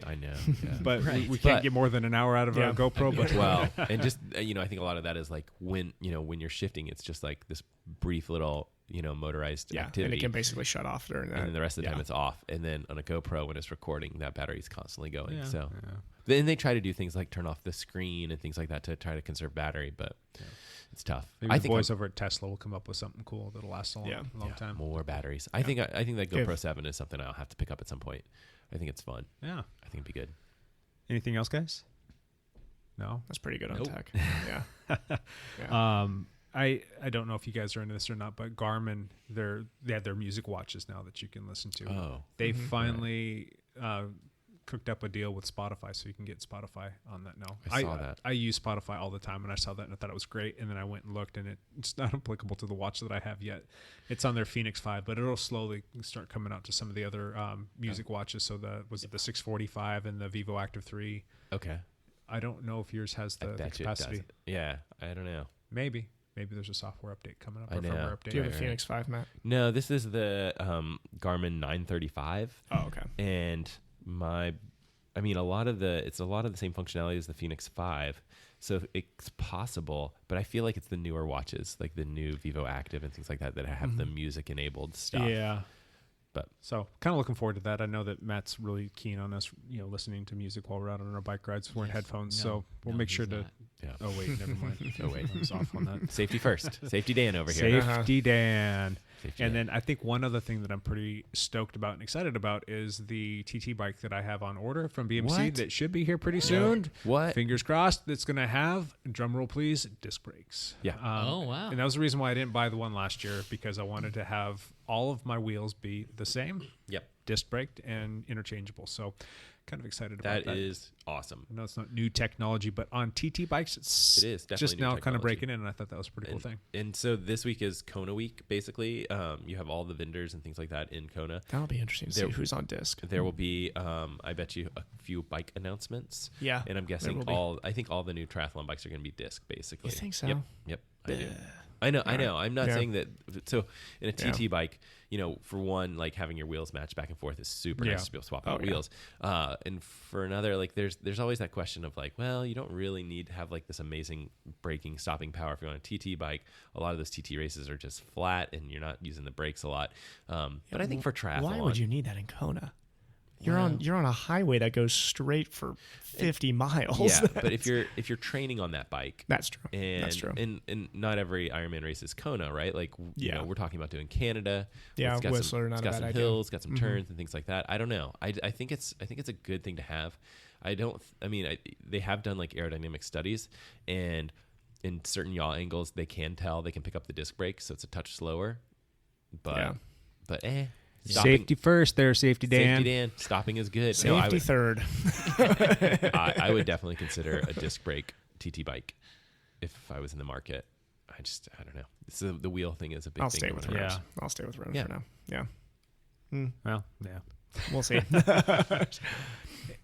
I know, yeah. But we can't get more than an hour out of a GoPro. But well, and just I think a lot of that is like when you're shifting, it's just like this brief little motorized activity, and it can basically shut off during that. And then the rest of the time it's off. And then on a GoPro, when it's recording, that battery's constantly going. Yeah. So then they try to do things like turn off the screen and things like that to try to conserve battery, but it's tough. Maybe the boys over at Tesla will come up with something cool that'll last a long time. More batteries. I think that GoPro 7 is something I'll have to pick up at some point. I think it's fun. Yeah. I think it'd be good. Anything else, guys? No? That's pretty good on tech. I don't know if you guys are into this or not, but Garmin, they have their music watches now that you can listen to. Oh. They finally cooked up a deal with Spotify, so you can get Spotify on that now. I saw that. I use Spotify all the time, and I saw that and I thought it was great. And then I went and looked, and it's not applicable to the watch that I have yet. It's on their Phoenix 5, but it'll slowly start coming out to some of the other music watches. So the 645 and the Vivo Active 3. Okay. I don't know if yours has the capacity. Yeah, I don't know. Maybe there's a software update coming up. I know. Firmware update. Do you have a Phoenix 5, Matt? No, this is the Garmin 935. Oh, okay. And a lot of the same functionality as the Phoenix 5. So it's possible, but I feel like it's the newer watches, like the new Vivo Active and things like that have the music enabled stuff. Yeah. But so kind of looking forward to that. I know that Matt's really keen on us, listening to music while we're out on our bike rides wearing headphones. So we'll make sure to. Yeah. Oh wait, never mind. Oh wait, I was off on that. Safety first. Safety Dan over here. Safety Dan. Safety and Dan. then I think one other thing that I'm pretty stoked about and excited about is the TT bike that I have on order from BMC What? that should be here pretty soon. What? Fingers crossed. That's going to have, drum roll please, disc brakes. Yeah. Oh, wow. And that was the reason why I didn't buy the one last year, because I wanted to have all of my wheels be the same. Yep. Disc braked and interchangeable. So kind of excited about that. That is awesome. I know it's not new technology, but on TT bikes, It is definitely just new now kind of technology. breaking in, and I thought that was a pretty cool thing. And so this week is Kona week, basically. You have all the vendors and things like that in Kona. That'll be interesting to see who's on disc. There will be, I bet you, a few bike announcements. Yeah, and I'm guessing I think all the new triathlon bikes are going to be disc, basically. You think so? Yep, I do. I know. I'm not saying that. So in a TT bike, for one, like having your wheels match back and forth is super nice to be able to swap out wheels. And for another, like there's always that question of like, well, you don't really need to have like this amazing braking, stopping power if you're on a TT bike. A lot of those TT races are just flat and you're not using the brakes a lot. But I think for triathlon, why would you need that in Kona? You're on a highway that goes straight for 50 miles. Yeah, but if you're training on that bike, that's true. And, that's true. And not every Ironman race is Kona, right? Like we're talking about doing Canada. Yeah, it's got Whistler, it's not got a bad some idea. hills, got some turns and things like that. I don't know. I think it's a good thing to have. They have done like aerodynamic studies, and in certain yaw angles, they can pick up the disc brake, so it's a touch slower. But Safety first there, Safety Dan. Safety Dan. Stopping is good. Safety third. I would definitely consider a disc brake TT bike if I was in the market. I don't know. The wheel thing is a big I'll thing. stay with Rose. I'll stay with Rose for now. Yeah. Well, yeah. We'll see.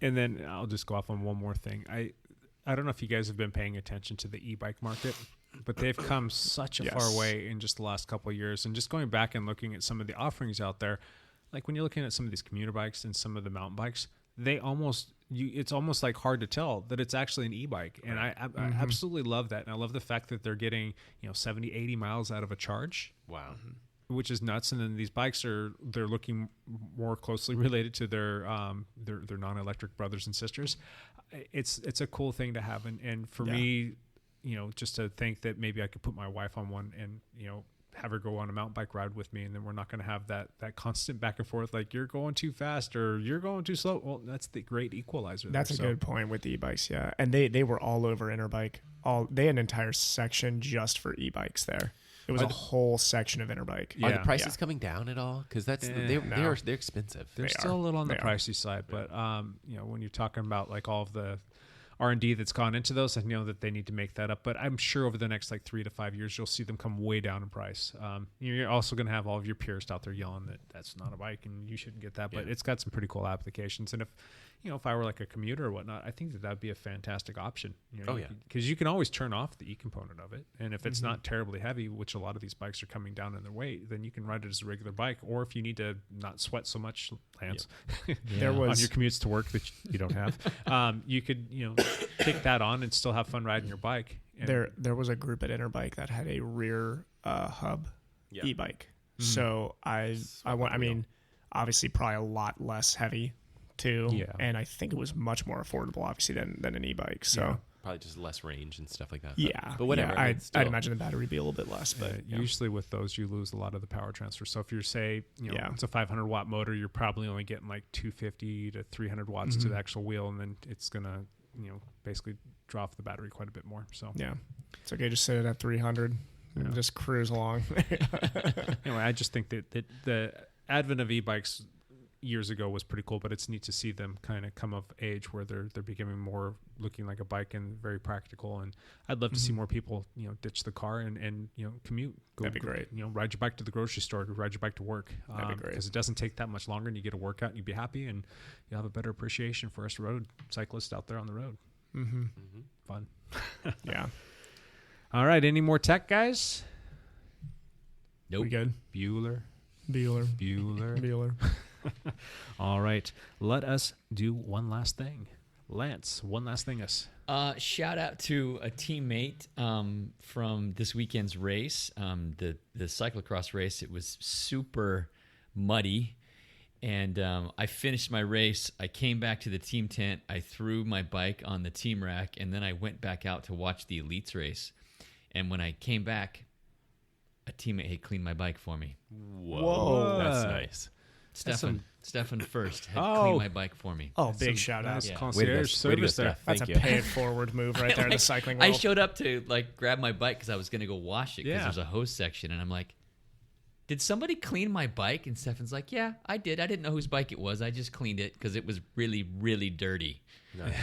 And then I'll just go off on one more thing. I don't know if you guys have been paying attention to the e-bike market, but they've come such a far way in just the last couple of years. And just going back and looking at some of the offerings out there, like when you're looking at some of these commuter bikes and some of the mountain bikes, they almost it's almost like hard to tell that it's actually an e-bike. And I absolutely love that. And I love the fact that they're getting, 70, 80 miles out of a charge. Wow. Which is nuts. And then these bikes they're looking more closely related to their non-electric brothers and sisters. It's a cool thing to have. And for me, just to think that maybe I could put my wife on one and, have her go on a mountain bike ride with me, and then we're not going to have that constant back and forth, like you're going too fast or you're going too slow. Well, that's the great equalizer. That's a good point with the e-bikes. Yeah. And they were all over Interbike. They had an entire section just for e-bikes there. It was a whole section of Interbike. Are the prices coming down at all? Because they're expensive. They're still a little on the pricey side, but when you're talking about like all of the R&D that's gone into those, I know that they need to make that up. But I'm sure over the next like 3 to 5 years, you'll see them come way down in price. You're also going to have all of your peers out there yelling that that's not a bike and you shouldn't get that. But it's got some pretty cool applications. And if I were like a commuter or whatnot, I think that would be a fantastic option. Because you can always turn off the e-component of it. And if it's not terribly heavy, which a lot of these bikes are coming down in their weight, then you can ride it as a regular bike. Or if you need to not sweat so much, Lance, There was on your commutes to work that you don't have, you could, kick that on and still have fun riding your bike. And there was a group at Interbike that had a rear hub e-bike. So I mean, obviously probably a lot less heavy too. Yeah. And I think it was much more affordable, obviously, than an e-bike. So probably just less range and stuff like that. But whatever. Yeah, I'd imagine the battery would be a little bit less. But usually with those, you lose a lot of the power transfer. So if you're it's a 500 watt motor, you're probably only getting like 250 to 300 watts to the actual wheel, and then it's gonna basically draw off the battery quite a bit more. So it's okay. Just set it at 300 and just cruise along. Anyway, I just think that the advent of e-bikes years ago was pretty cool, but it's neat to see them kind of come of age where they're becoming more looking like a bike and very practical. And I'd love to see more people ditch the car and commute. That'd be great. Ride your bike to the grocery store, ride your bike to work. That'd be great, because it doesn't take that much longer, and you get a workout and you'd be happy, and you have a better appreciation for us road cyclists out there on the road. Fun. Yeah. All right, any more tech, guys? Nope. We good? Bueller. All right, let us do one last thing. Lance, one last thing. Shout out to a teammate from this weekend's race, the cyclocross race. It was super muddy, and I finished my race. I came back to the team tent. I threw my bike on the team rack, and then I went back out to watch the elites race. And when I came back, a teammate had cleaned my bike for me. Whoa. That's nice. Stefan first had cleaned my bike for me. Oh, big shout out. Concierge service there. That's a pay it forward move right there in the cycling world. I showed up to grab my bike because I was going to go wash it because there's a hose section. And I'm like, did somebody clean my bike? And Stefan's like, yeah, I did. I didn't know whose bike it was. I just cleaned it because it was really, really dirty. Nice.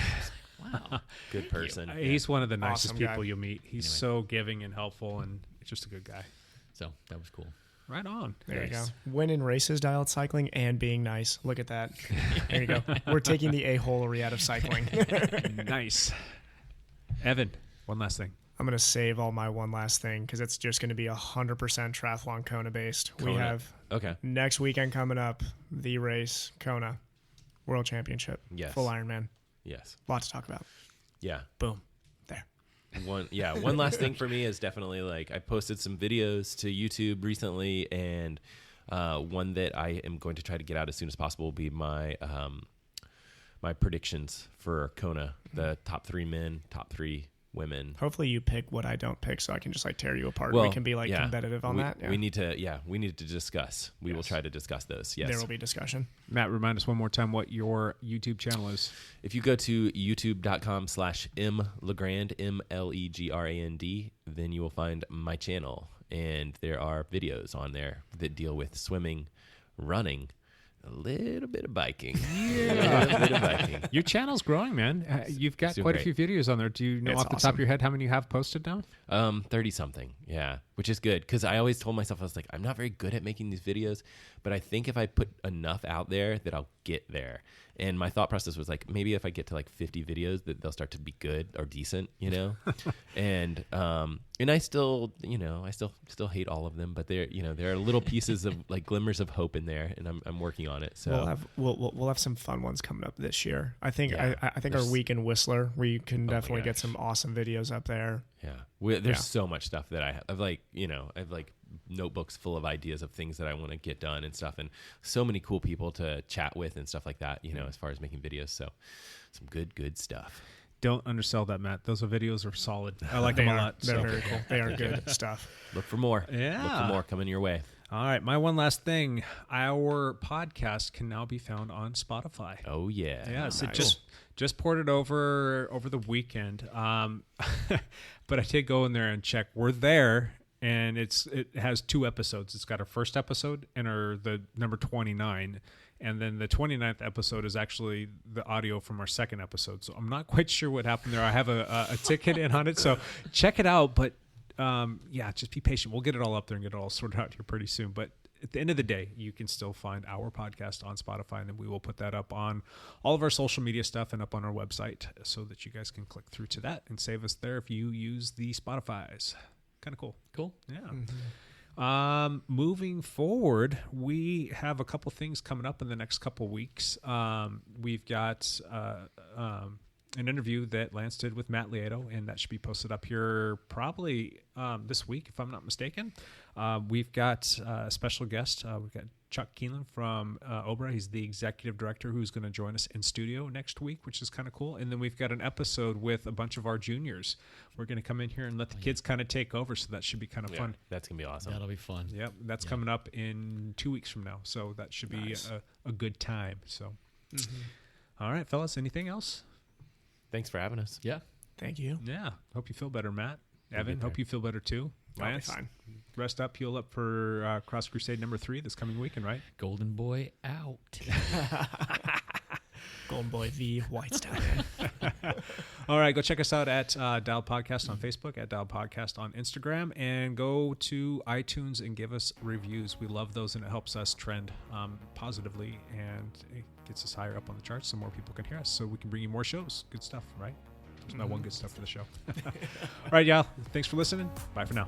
Wow. Good person. He's one of the nicest Awesome people guy. you'll meet. He's so giving and helpful, and just a good guy. So that was cool. Right on. There you go. Winning races, dialed cycling, and being nice. Look at that. There you go. We're taking the a-holery out of cycling. Nice. Evan, one last thing. I'm going to save all my one last thing because it's just going to be 100% triathlon Kona based. We have next weekend coming up, the race, Kona World Championship. Yes. Full Ironman. Yes. Lot to talk about. Yeah. Boom. There. One last thing for me is definitely I posted some videos to YouTube recently, and one that I am going to try to get out as soon as possible will be my my predictions for Kona, the top 3 men, top 3 women. Hopefully you pick what I don't pick so I can just tear you apart. We can be competitive on that. Yeah. We need to discuss. We will try to discuss those. Yes. There will be discussion. Matt, remind us one more time what your YouTube channel is. If you go to youtube.com/mlegrand, MLEGRAND, then you will find my channel. And there are videos on there that deal with swimming, running, a little bit of biking. Your channel's growing, man. You've got quite a few videos on there. Do you know off the top of your head how many you have posted now? 30 something. Yeah, which is good because I always told myself, I was like, I'm not very good at making these videos, but I think if I put enough out there that I'll get there. And my thought process was like, maybe if I get to like 50 videos, that they'll start to be good or decent, you know? And I still, you know, I still hate all of them, but there are little pieces of like glimmers of hope in there, and I'm working on it. So we'll have some fun ones coming up this year. I think I think our week in Whistler, we can definitely get some awesome videos up there. Yeah, there's so much stuff that I have. I have like notebooks full of ideas of things that I want to get done and stuff, and so many cool people to chat with and stuff like that, you know, as far as making videos. So some good stuff. Don't undersell that, Matt. Those videos are solid. I like them a lot. They're very cool. They are good stuff. Look for more. Yeah. Look for more coming your way. All right. My one last thing. Our podcast can now be found on Spotify. Oh, yeah. Yeah. So nice. just ported over the weekend. But I did go in there and check. We're there, and it has 2 episodes. It's got our first episode and the number 29. And then the 29th episode is actually the audio from our second episode. So I'm not quite sure what happened there. I have a ticket in on it. So check it out. But just be patient. We'll get it all up there and get it all sorted out here pretty soon. But at the end of the day, you can still find our podcast on Spotify. And then we will put that up on all of our social media stuff and up on our website so that you guys can click through to that and save us there if you use the Spotify's. Kind of cool. Cool. Yeah. Mm-hmm. Moving forward, we have a couple things coming up in the next couple weeks. We've got an interview that Lance did with Matt Lieto, and that should be posted up here probably this week, if I'm not mistaken. We've got a special guest. We've got Chuck Keeneland from Obra. He's the executive director who's going to join us in studio next week, which is kind of cool. And then we've got an episode with a bunch of our juniors. We're going to come in here and let the kids kind of take over, so that should be kind of fun. That's going to be awesome. That'll be fun. Yep, that's coming up in 2 weeks from now, so that should be a good time. So, All right, fellas, anything else? Thanks for having us. Yeah. Thank you. Yeah. Hope you feel better, Matt. Evan, hope you feel better too. Lance, fine. Rest up, heal up for Cross Crusade number 3 this coming weekend, right? Golden Boy out. Golden Boy v. White Stallion. All right, go check us out at Dial Podcast on Facebook, at Dial Podcast on Instagram, and go to iTunes and give us reviews. We love those, and it helps us trend positively, and it gets us higher up on the charts so more people can hear us, so we can bring you more shows. Good stuff, right? There's not one good stuff for the show. All right, y'all. Thanks for listening. Bye for now.